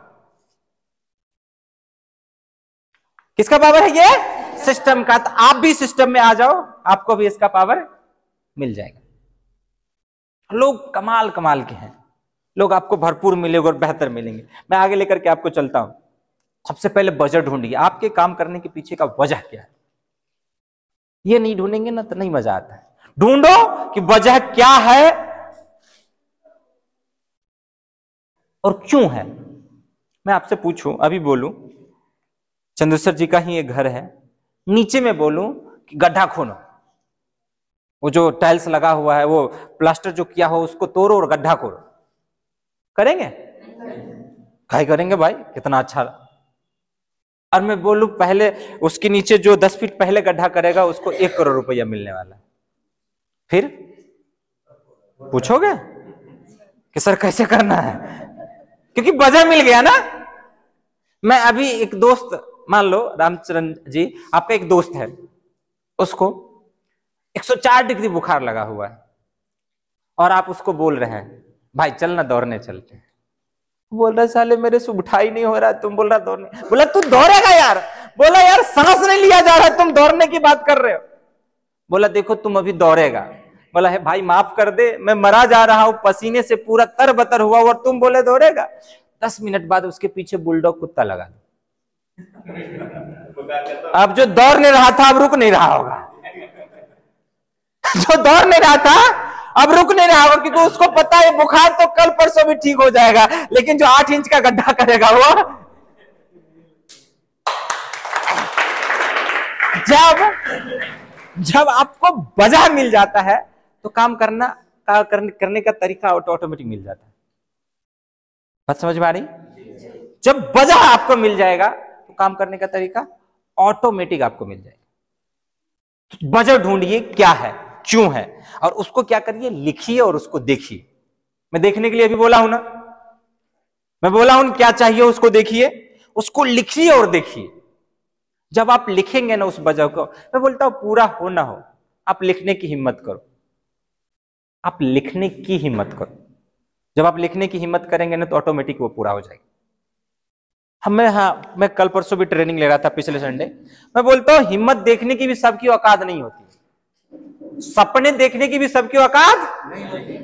किसका पावर है? ये सिस्टम का। तो आप भी सिस्टम में आ जाओ, आपको भी इसका पावर मिल जाएगा। लोग कमाल कमाल के हैं, लोग आपको भरपूर मिलेंगे और बेहतर मिलेंगे। मैं आगे लेकर के आपको चलता हूं। सबसे पहले वजह ढूंढिए, आपके काम करने के पीछे का वजह क्या है। ये नहीं ढूंढेंगे ना तो नहीं मजा आता है। ढूंढो कि वजह क्या है और क्यों है। मैं आपसे पूछूं, अभी बोलूं चंद्रेश्वर जी का ही एक घर है, नीचे में बोलूं कि गड्ढा खोनो, वो जो टाइल्स लगा हुआ है, वो प्लास्टर जो किया हो उसको तोड़ो और गड्ढा खोलो, करेंगे? काय करेंगे भाई, कितना अच्छा। और मैं बोलूं पहले उसके नीचे जो 10 फीट पहले गड्ढा करेगा उसको 1 करोड़ रुपया मिलने वाला, फिर पूछोगे कि सर कैसे करना है? क्योंकि वजह मिल गया ना। मैं अभी एक दोस्त, मान लो रामचरण जी, आपका एक दोस्त है, उसको 104 डिग्री बुखार लगा हुआ है, और आप उसको बोल रहे हैं भाई चल ना दौड़ने चलते हैं, बोल रहा साले मेरे से उठा ही नहीं हो रहा, तुम बोल रहा दौड़ने, बोला तू दौड़ेगा यार, बोला यार सांस नहीं लिया जा रहा, तुम दौड़ने की बात कर रहे हो, बोला देखो तुम अभी दौड़ेगा, बोला है भाई माफ कर दे, मैं मरा जा रहा हूं, पसीने से पूरा तरबतर हुआ और तुम बोले दौड़ेगा। 10 मिनट बाद उसके पीछे बुलडॉग कुत्ता लगा, अब जो दौड़ नहीं रहा था अब रुक नहीं रहा होगा, जो दौड़ नहीं रहा था अब रुक नहीं रहा होगा, क्योंकि उसको पता है बुखार तो कल परसों भी ठीक हो जाएगा, लेकिन जो 8 इंच का गड्ढा करेगा वो जब आपको वजह मिल जाता है तो काम करने का तरीका ऑटोमेटिक मिल जाता है। बात समझ में आ रही? जब वजह आपको मिल जाएगा तो काम करने का तरीका ऑटोमेटिक आपको मिल जाएगा। वजह ढूंढिए क्या है, क्यों है, और उसको क्या करिए, लिखिए और उसको देखिए। मैं देखने के लिए अभी बोला हूं ना, मैं बोला हूं क्या चाहिए, उसको देखिए, उसको लिखिए और देखिए। जब आप लिखेंगे ना उस वजह को, मैं बोलता हूं पूरा हो ना हो, आप लिखने की हिम्मत करो, आप लिखने की हिम्मत करो। जब आप लिखने की हिम्मत करेंगे ना तो ऑटोमेटिक वो पूरा हो जाएगा। मैं कल परसों भी ट्रेनिंग ले रहा था, पिछले संडे। मैं बोलता हूं हिम्मत देखने की भी सबकी औकात नहीं होती, सपने देखने की भी सबकी औकात नहीं होती।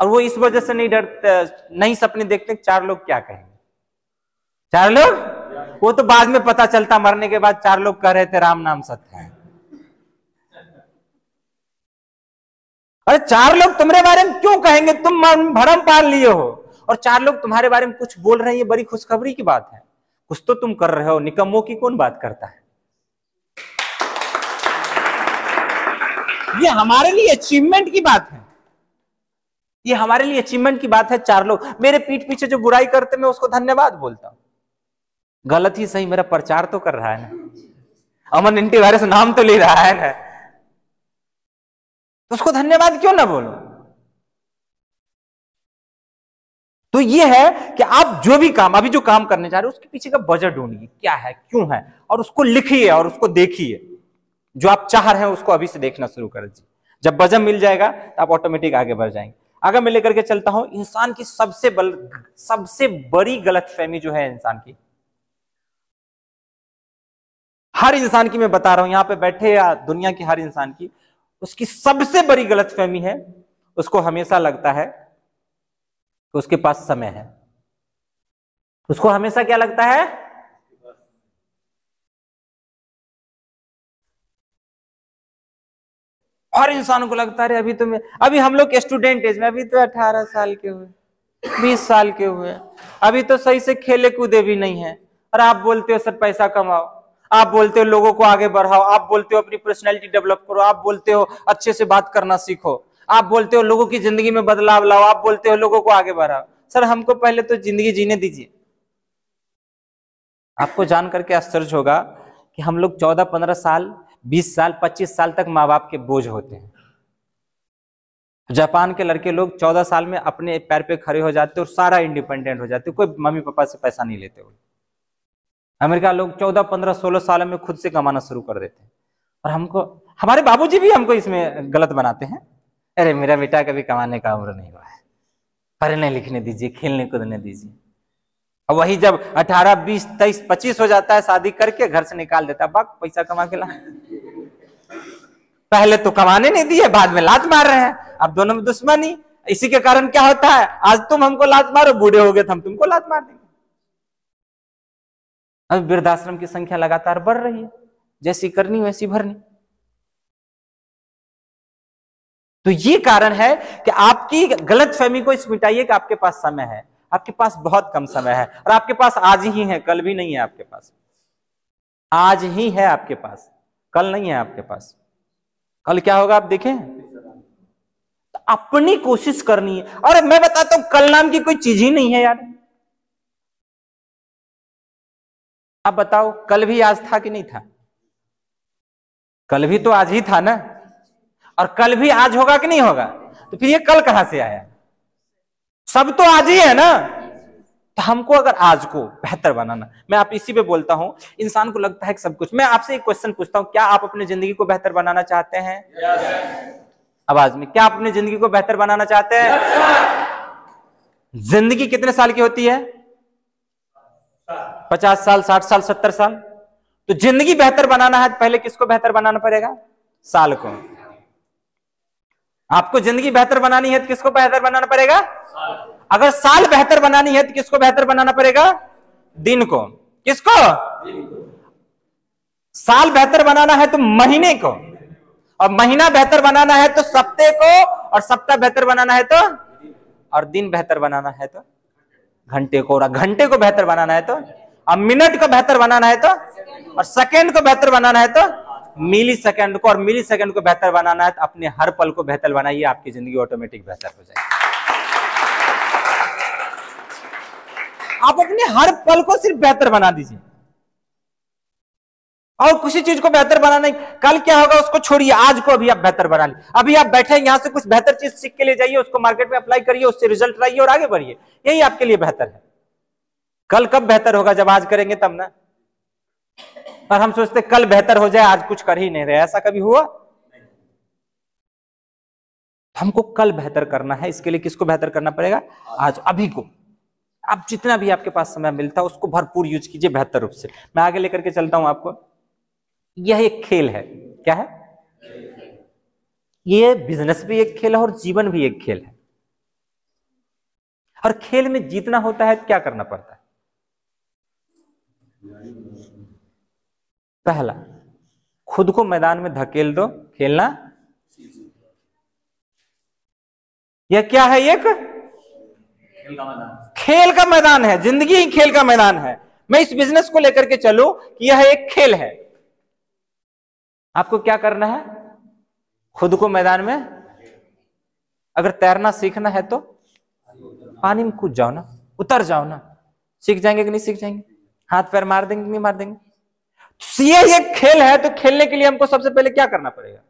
और वो इस वजह से नहीं डरते, नहीं सपने देखते, 4 लोग क्या कहेंगे, 4 लोग, वो तो बाद में पता चलता, मरने के बाद 4 लोग कह रहे थे राम नाम सत्य है। अरे 4 लोग तुम्हारे बारे में क्यों कहेंगे, तुम भरम पाल लिए हो, और 4 लोग तुम्हारे बारे में कुछ बोल रहे हैं, ये बड़ी खुशखबरी की बात है। कुछ तो तुम कर रहे हो, निकम्मों की कौन बात करता है। ये हमारे लिए अचीवमेंट की बात है, ये हमारे लिए अचीवमेंट की बात है। 4 लोग मेरे पीठ पीछे जो बुराई करते, मैं उसको धन्यवाद बोलता हूं। गलत ही सही, मेरा प्रचार तो कर रहा है ना, अमन एंटीवायरस नाम तो ले रहा है ना, तो उसको धन्यवाद क्यों ना बोलो। तो ये है कि आप जो भी काम, अभी जो काम करने जा रहे हो, उसके पीछे का वजह ढूंढिए, क्या है, क्यों है, और उसको लिखिए और उसको देखिए। जो आप चाह रहे हैं उसको अभी से देखना शुरू कर दीजिए। जब वजह मिल जाएगा तो आप ऑटोमेटिक आगे बढ़ जाएंगे। आगे मैं लेकर के चलता हूं, इंसान की सबसे बड़ी गलतफहमी जो है इंसान की, हर इंसान की मैं बता रहा हूं, यहां पे बैठे या दुनिया की हर इंसान की, उसकी सबसे बड़ी गलतफहमी है, उसको हमेशा लगता है कि उसके पास समय है। उसको हमेशा क्या लगता है, हर इंसान को लगता है अभी हम लोग स्टूडेंट एज में, अभी तो 18 साल के हुए, 20 साल के हुए, अभी तो सही से खेले कूदे भी नहीं है, और आप बोलते हो सर पैसा कमाओ, आप बोलते हो लोगों को आगे बढ़ाओ, आप बोलते हो अपनी पर्सनैलिटी डेवलप करो, आप बोलते हो अच्छे से बात करना सीखो, आप बोलते हो लोगों की जिंदगी में बदलाव लाओ, आप बोलते हो लोगों को आगे बढ़ाओ। सर हमको पहले तो जिंदगी जीने दीजिए। आपको जान करके आश्चर्य होगा कि हम लोग 14-15 साल, 20 साल, 25 साल तक माँ बाप के बोझ होते हैं। जापान के लड़के लोग 14 साल में अपने पैर पे खड़े हो जाते और सारा इंडिपेंडेंट हो जाते, कोई मम्मी पापा से पैसा नहीं लेते हुए। अमेरिका लोग 14, 15, 16 साल में खुद से कमाना शुरू कर देते हैं। और हमको, हमारे बाबूजी भी हमको इसमें गलत बनाते हैं, अरे मेरा बेटा कभी कमाने का उम्र नहीं हुआ है, पढ़ने लिखने दीजिए, खेलने कूदने दीजिए। और वही जब 18, 20, 23, 25 हो जाता है, शादी करके घर से निकाल देता है, बाप पैसा कमा के ला। पहले तो कमाने नहीं दिए, बाद में लात मार रहे हैं, अब दोनों में दुश्मनी। इसी के कारण क्या होता है, आज तुम हमको लात मारो, बूढ़े हो गए तो हम तुमको लात मार देंगे। अब वृद्धाश्रम की संख्या लगातार बढ़ रही है, जैसी करनी वैसी भरनी। तो ये कारण है कि आपकी गलतफहमी को इस मिटाइए कि आपके पास समय है, आपके पास बहुत कम समय है, और आपके पास आज ही है, कल भी नहीं है आपके पास। आज ही है आपके पास, कल नहीं है आपके पास। कल क्या होगा आप देखें। तो अपनी कोशिश करनी है। और मैं बताता हूं, कल नाम की कोई चीज ही नहीं है यार। आप बताओ, कल भी आज था कि नहीं था? कल भी तो आज ही था ना, और कल भी आज होगा कि नहीं होगा? तो फिर ये कल कहां से आया? सब तो आज ही है ना। तो हमको अगर आज को बेहतर बनाना, मैं आप इसी पे बोलता हूं, इंसान को लगता है कि सब कुछ। मैं आपसे एक क्वेश्चन पूछता हूं, क्या आप अपनी जिंदगी को बेहतर बनाना चाहते हैं? आवाज में। क्या आप अपनी जिंदगी को बेहतर बनाना चाहते हैं? जिंदगी कितने साल की होती है? 50 साल, 60 साल, 70 साल। तो जिंदगी बेहतर बनाना है, पहले किसको बेहतर बनाना पड़ेगा? साल को। आपको जिंदगी बेहतर बनानी है तो किसको बेहतर बनाना पड़ेगा? अगर साल बेहतर बनानी है तो किसको बेहतर बनाना पड़ेगा? दिन को। किसको? साल बेहतर बनाना है तो महीने को, और महीना बेहतर बनाना है तो सप्ताह को, और सप्ताह बेहतर बनाना है तो, और दिन बेहतर बनाना है तो घंटे को, और घंटे को बेहतर बनाना है तो, और मिनट को बेहतर बनाना है तो, और सेकंड को बेहतर बनाना है तो मिली सेकंड को, और मिली सेकंड को बेहतर बनाना है तो अपने हर पल को बेहतर बनाइए, आपकी जिंदगी ऑटोमेटिक बेहतर हो जाएगी। आप अपने हर पल को सिर्फ बेहतर बना दीजिए, और किसी चीज को बेहतर बनाना नहीं। कल क्या होगा उसको छोड़िए, आज को अभी आप बेहतर बना लीजिए। अभी आप बैठे यहां से कुछ बेहतर चीज सीख के ले जाइए, उसको मार्केट में अप्लाई करिए, उससे रिजल्ट लाइए और आगे बढ़िए। यही आपके लिए बेहतर है। कल कब बेहतर होगा? जब आज करेंगे तब ना। और हम सोचते कल बेहतर हो जाए, आज कुछ कर ही नहीं रहे। ऐसा कभी हुआ? हमको कल बेहतर करना है, इसके लिए किसको बेहतर करना पड़ेगा? आज, अभी को। आप जितना भी आपके पास समय मिलता है उसको भरपूर यूज कीजिए बेहतर रूप से। मैं आगे लेकर के चलता हूं आपको। यह एक खेल है। क्या है? यह बिजनेस भी एक खेल है और जीवन भी एक खेल है। और खेल में जीतना होता है तो क्या करना पड़ता है? पहला, खुद को मैदान में धकेल दो, खेलना। यह क्या है? एक खेल का मैदान है। जिंदगी ही खेल का मैदान है। मैं इस बिजनेस को लेकर के चलूं कि यह एक खेल है। आपको क्या करना है? खुद को मैदान में, अगर तैरना सीखना है तो पानी में कूद जाओ ना, उतर जाओ ना। सीख जाएंगे कि नहीं सीख जाएंगे? हाथ पैर मार देंगे कि नहीं मार देंगे? तो ये एक खेल है, तो खेलने के लिए हमको सबसे पहले क्या करना पड़ेगा?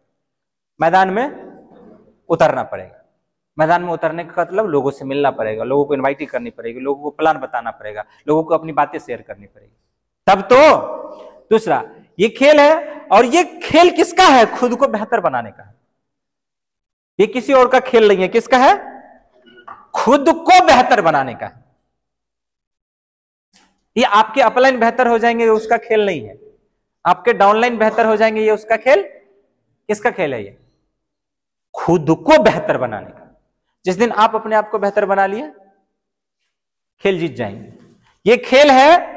मैदान में उतरना पड़ेगा। मैदान में उतरने का मतलब लोगों से मिलना पड़ेगा, लोगों को इनवाइट करनी पड़ेगी, लोगों को प्लान बताना पड़ेगा, लोगों को अपनी बातें शेयर करनी पड़ेगी, तब तो। दूसरा, ये खेल है, और ये खेल किसका है? खुद को बेहतर बनाने का है। ये किसी और का खेल नहीं है। किसका है? खुद को बेहतर बनाने का है। ये आपके अपलाइन बेहतर हो जाएंगे, ये उसका खेल नहीं है। आपके डाउनलाइन बेहतर हो जाएंगे, ये उसका खेल। किसका खेल है? ये खुद को बेहतर बनाने का। जिस दिन आप अपने आप को बेहतर बना लिए, खेल जीत जाएंगे। ये खेल है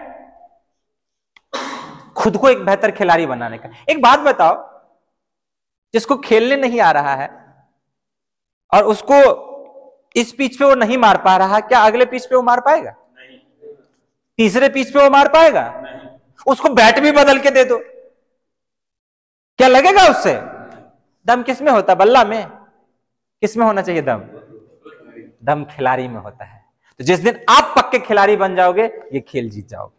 खुद को एक बेहतर खिलाड़ी बनाने का। एक बात बताओ, जिसको खेलने नहीं आ रहा है और उसको इस पिच पे वो नहीं मार पा रहा, क्या अगले पिच पे वो मार पाएगा? नहीं। तीसरे पिच पे वो मार पाएगा? नहीं। उसको बैट भी बदल के दे दो, क्या लगेगा उससे? दम किस में होता? बल्ला में? किस में होना चाहिए दम? दम खिलाड़ी में होता है। तो जिस दिन आप पक्के खिलाड़ी बन जाओगे, ये खेल जीत जाओगे।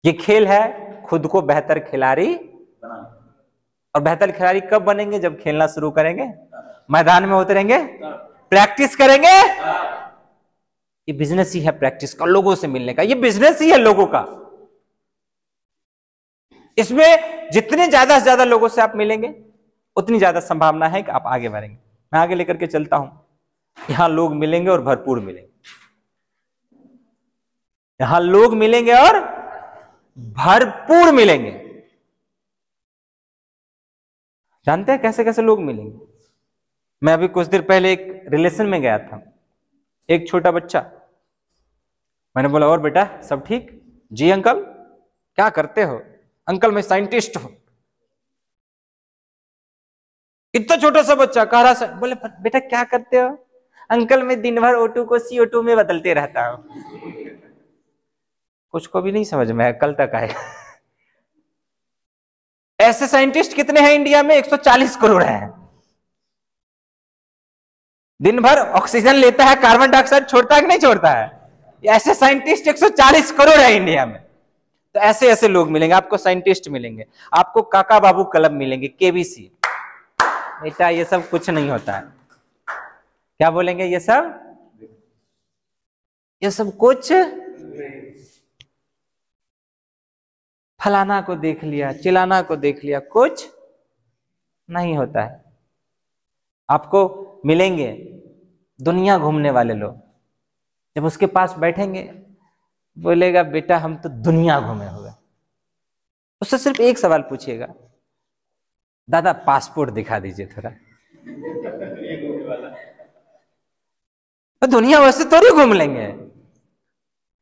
ये खेल है खुद को बेहतर खिलाड़ी। और बेहतर खिलाड़ी कब बनेंगे? जब खेलना शुरू करेंगे, मैदान में उतरेंगे, प्रैक्टिस करेंगे। ये बिजनेस ही है प्रैक्टिस का, लोगों से मिलने का। ये बिजनेस ही है लोगों का। इसमें जितने ज्यादा से ज्यादा लोगों से आप मिलेंगे, उतनी ज्यादा संभावना है कि आप आगे बढ़ेंगे। मैं आगे लेकर के चलता हूं। यहां लोग मिलेंगे और भरपूर मिलेंगे। यहां लोग मिलेंगे और भरपूर मिलेंगे। जानते हैं कैसे कैसे लोग मिलेंगे? मैं अभी कुछ देर पहले एक रिलेशन में गया था। एक छोटा बच्चा, मैंने बोला और बेटा सब ठीक? जी अंकल। क्या करते हो? अंकल मैं साइंटिस्ट हूं। इतना छोटा सा बच्चा कह रहा है। बोले बेटा क्या करते हो? अंकल मैं दिन भर O2 को CO2 में बदलते रहता हूं। कुछ को भी नहीं समझ में, कल तक आएगा। ऐसे साइंटिस्ट कितने हैं इंडिया में? 140 करोड़ हैं। दिन भर ऑक्सीजन लेता है, कार्बन डाइऑक्साइड छोड़ता है कि नहीं छोड़ता है? ऐसे साइंटिस्ट 140 करोड़ है इंडिया में। तो ऐसे ऐसे लोग मिलेंगे आपको। साइंटिस्ट मिलेंगे आपको, काका बाबू क्लब मिलेंगे, KBC। बेटा ये सब कुछ नहीं होता है। क्या बोलेंगे? ये सब कुछ। फलाना को देख लिया, चिलाना को देख लिया, कुछ नहीं होता है। आपको मिलेंगे दुनिया घूमने वाले लोग, जब उसके पास बैठेंगे बोलेगा बेटा हम तो दुनिया घूमे हुए। उससे सिर्फ एक सवाल पूछिएगा, दादा पासपोर्ट दिखा दीजिए थोड़ा। तो दुनिया वैसे थोड़ी घूम लेंगे,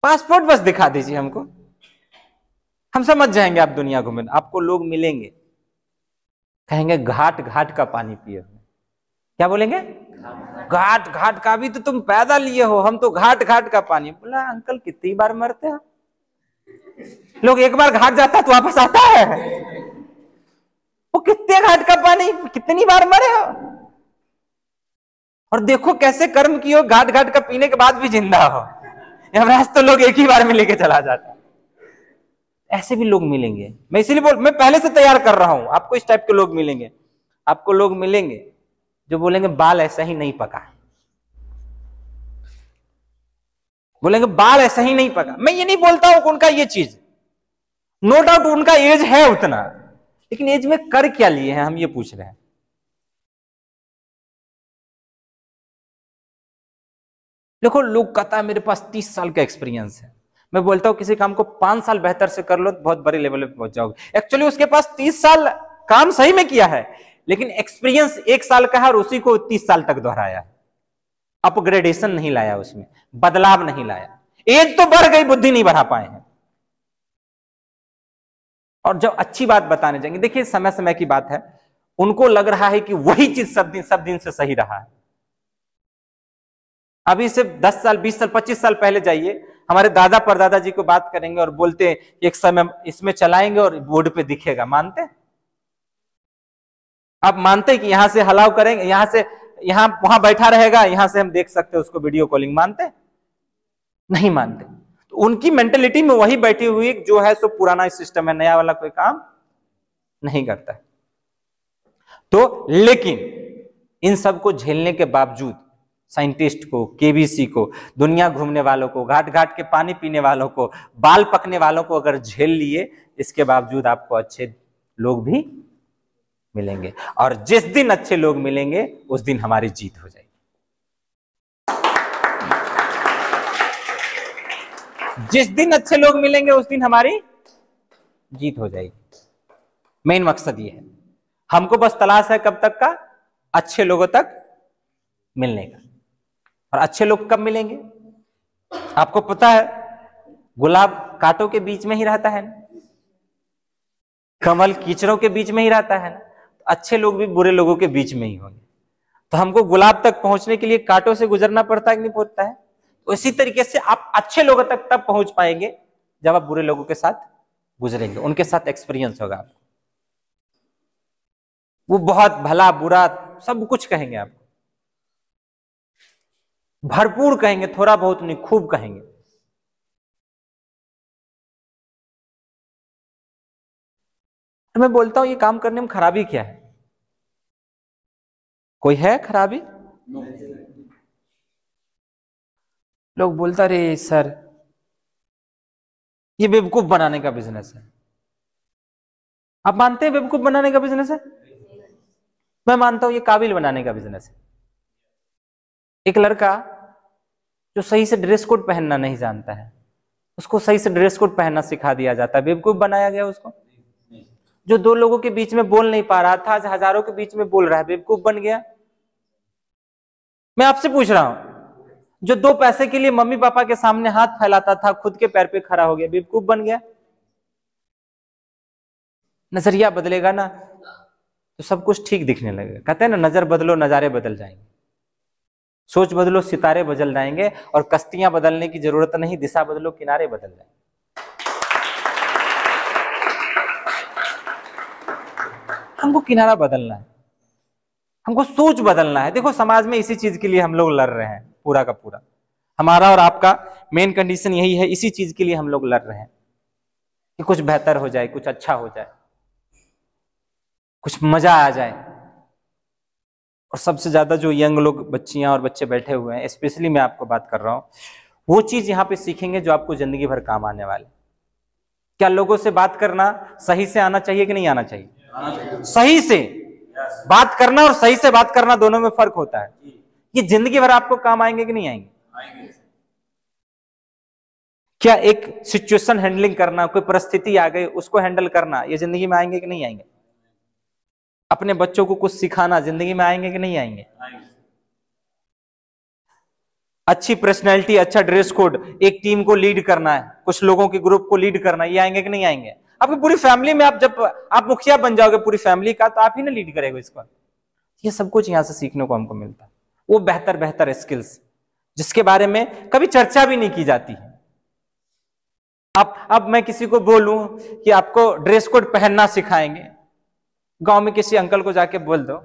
पासपोर्ट बस दिखा दीजिए हमको, हम समझ जाएंगे आप दुनिया घूमे। आपको लोग मिलेंगे कहेंगे घाट घाट का पानी पिए हुए। क्या बोलेंगे? घाट घाट का भी तो तुम पैदा लिए हो, हम तो घाट घाट का पानी। बोला अंकल कितनी बार मरते हैं लोग, एक बार घाट जाता है तो वापस आता है। वो कितने घाट का पानी कितनी बार मरे हो, और देखो कैसे कर्म किए हो, घाट घाट का पीने के बाद भी जिंदा हो। यमराज तो लोग एक ही बार में लेके चला जाता। ऐसे भी लोग मिलेंगे। मैं इसीलिए मैं पहले से तैयार कर रहा हूं, आपको इस टाइप के लोग मिलेंगे। आपको लोग मिलेंगे जो बोलेंगे बाल ऐसा ही नहीं पका, बोलेंगे बाल ऐसा ही नहीं पका। मैं ये नहीं बोलता हूं उनका ये चीज, नो डाउट उनका एज है उतना, लेकिन एज में कर क्या लिए हैं हम ये पूछ रहे हैं। देखो लोग कहता है मेरे पास 30 साल का एक्सपीरियंस है, मैं बोलता हूं किसी काम को 5 साल बेहतर से कर लो तो बहुत बड़े लेवल पे पहुंच जाओगे। एक्चुअली उसके पास 30 साल काम सही में किया है, लेकिन एक्सपीरियंस 1 साल का है और उसी को 30 साल तक दोहराया है। अपग्रेडेशन नहीं लाया, उसमें बदलाव नहीं लाया। एज तो बढ़ गई, बुद्धि नहीं बढ़ा पाए हैं। और जब अच्छी बात बताने जाएंगे, देखिए समय समय की बात है, उनको लग रहा है कि वही चीज सब दिन से सही रहा है। अभी से 10 साल 20 साल 25 साल पहले जाइए, हमारे दादा परदादा जी को बात करेंगे और बोलते एक समय इसमें चलाएंगे और बोर्ड पे दिखेगा, मानते? आप मानते कि यहां से हलाव करेंगे, यहां से यहां वहां बैठा रहेगा, यहां से हम देख सकते हैं उसको वीडियो कॉलिंग, मानते? नहीं मानते। तो उनकी मेंटेलिटी में वही बैठी हुई जो है सो पुराना सिस्टम है, नया वाला कोई काम नहीं करता है। तो लेकिन इन सबको झेलने के बावजूद साइंटिस्ट को, केबीसी को, दुनिया घूमने वालों को, घाट घाट के पानी पीने वालों को, बाल पकने वालों को अगर झेल लिए, इसके बावजूद आपको अच्छे लोग भी मिलेंगे। और जिस दिन अच्छे लोग मिलेंगे उस दिन हमारी जीत हो जाएगी। जिस दिन अच्छे लोग मिलेंगे उस दिन हमारी जीत हो जाएगी। मेन मकसद ये है, हमको बस तलाश है कब तक का? अच्छे लोगों तक मिलने का। और अच्छे लोग कब मिलेंगे? आपको पता है गुलाब कांटों के बीच में ही रहता है ना, कमल कीचड़ों के बीच में ही रहता है ना, तो अच्छे लोग भी बुरे लोगों के बीच में ही होंगे। तो हमको गुलाब तक पहुंचने के लिए कांटों से गुजरना पड़ता है कि नहीं पड़ता है? तो इसी तरीके से आप अच्छे लोगों तक तब पहुंच पाएंगे जब आप बुरे लोगों के साथ गुजरेंगे, उनके साथ एक्सपीरियंस होगा आपको। वो बहुत भला बुरा सब कुछ कहेंगे आपको, भरपूर कहेंगे, थोड़ा बहुत नहीं खूब कहेंगे। तो मैं बोलता हूं ये काम करने में खराबी क्या है? कोई है खराबी? लोग बोलता रे सर ये बेवकूफ बनाने का बिजनेस है। आप मानते हैं बेवकूफ बनाने का बिजनेस है? मैं मानता हूं ये काबिल बनाने का बिजनेस है। एक लड़का जो सही से ड्रेस कोड पहनना नहीं जानता है, उसको सही से ड्रेस कोड पहनना सिखा दिया जाता है, बेवकूफ बनाया गया उसको। जो 2 लोगों के बीच में बोल नहीं पा रहा था, आज हजारों के बीच में बोल रहा है, बेवकूफ बन गया। मैं आपसे पूछ रहा हूं, जो 2 पैसे के लिए मम्मी पापा के सामने हाथ फैलाता था, खुद के पैर पे खड़ा हो गया, बेवकूफ बन गया। नजरिया बदलेगा ना तो सब कुछ ठीक दिखने लगेगा। कहते हैं ना, नजर बदलो नजारे बदल जाएंगे, सोच बदलो सितारे बदल जाएंगे, और कश्तियां बदलने की जरूरत नहीं, दिशा बदलो किनारे बदल जाएंगे। हमको किनारा बदलना है, हमको सोच बदलना है। देखो समाज में इसी चीज के लिए हम लोग लड़ रहे हैं, पूरा का पूरा हमारा और आपका मेन कंडीशन यही है, इसी चीज के लिए हम लोग लड़ रहे हैं कि कुछ बेहतर हो जाए, कुछ अच्छा हो जाए, कुछ मजा आ जाए। और सबसे ज्यादा जो यंग लोग, बच्चियां और बच्चे बैठे हुए हैं, स्पेशली मैं आपको बात कर रहा हूं, वो चीज यहाँ पे सीखेंगे जो आपको जिंदगी भर काम आने वाले। क्या लोगों से बात करना सही से आना चाहिए कि नहीं आना चाहिए? सही से। बात करना और सही से बात करना दोनों में फर्क होता है। ये जिंदगी भर आपको काम आएंगे कि नहीं आएंगे? क्या एक सिचुएशन हैंडलिंग करना, कोई परिस्थिति आ गई उसको हैंडल करना, ये जिंदगी में आएंगे कि नहीं आएंगे? अपने बच्चों को कुछ सिखाना जिंदगी में आएंगे कि नहीं आएंगे? अच्छी पर्सनैलिटी, अच्छा ड्रेस कोड, एक टीम को लीड करना है, कुछ लोगों के ग्रुप को लीड करना, ये आएंगे कि नहीं आएंगे? आपकी पूरी फैमिली में जब आप मुखिया बन जाओगे पूरी फैमिली का, तो आप ही ना लीड करेगा इसको। ये सब कुछ यहां से सीखने को हमको मिलता है। वो बेहतर बेहतर स्किल्स जिसके बारे में कभी चर्चा भी नहीं की जाती है। अब मैं किसी को बोलूं कि आपको ड्रेस कोड पहनना सिखाएंगे, गांव में किसी अंकल को जाके बोल दो,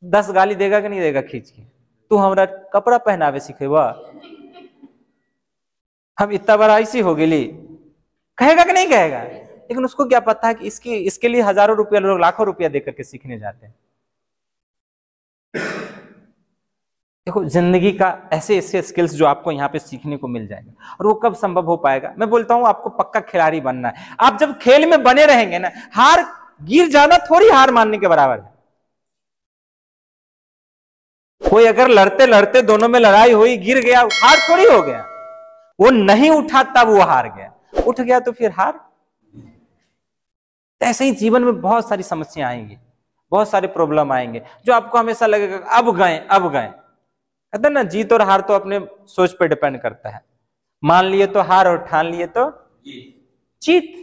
10 गाली देगा कि नहीं देगा खींच के, तू हमारा कपड़ा पहनावे सीखेगा, हम इतना बड़ा ऐसी हो गई, कहेगा कि नहीं कहेगा? लेकिन उसको क्या पता है कि इसके लिए हजारों रुपया, लोग लाखों रुपया देकर के सीखने जाते हैं। देखो, जिंदगी का ऐसे ऐसे स्किल्स जो आपको यहाँ पे सीखने को मिल जाएंगे, और वो कब संभव हो पाएगा? मैं बोलता हूं आपको पक्का खिलाड़ी बनना है। आप जब खेल में बने रहेंगे ना, हार गिर जाना थोड़ी हार मानने के बराबर है। कोई अगर लड़ते लड़ते दोनों में लड़ाई हुई, गिर गया, हार थोड़ी हो गया। वो नहीं उठा तब वो हार गया, उठ गया तो फिर हार। ऐसे ही जीवन में बहुत सारी समस्या आएंगी, बहुत सारे प्रॉब्लम आएंगे जो आपको हमेशा लगेगा अब गए अब गए। कहते ना, जीत और हार तो अपने सोच पर डिपेंड करता है। मान लिए तो हार और ठान लिए तो जीत।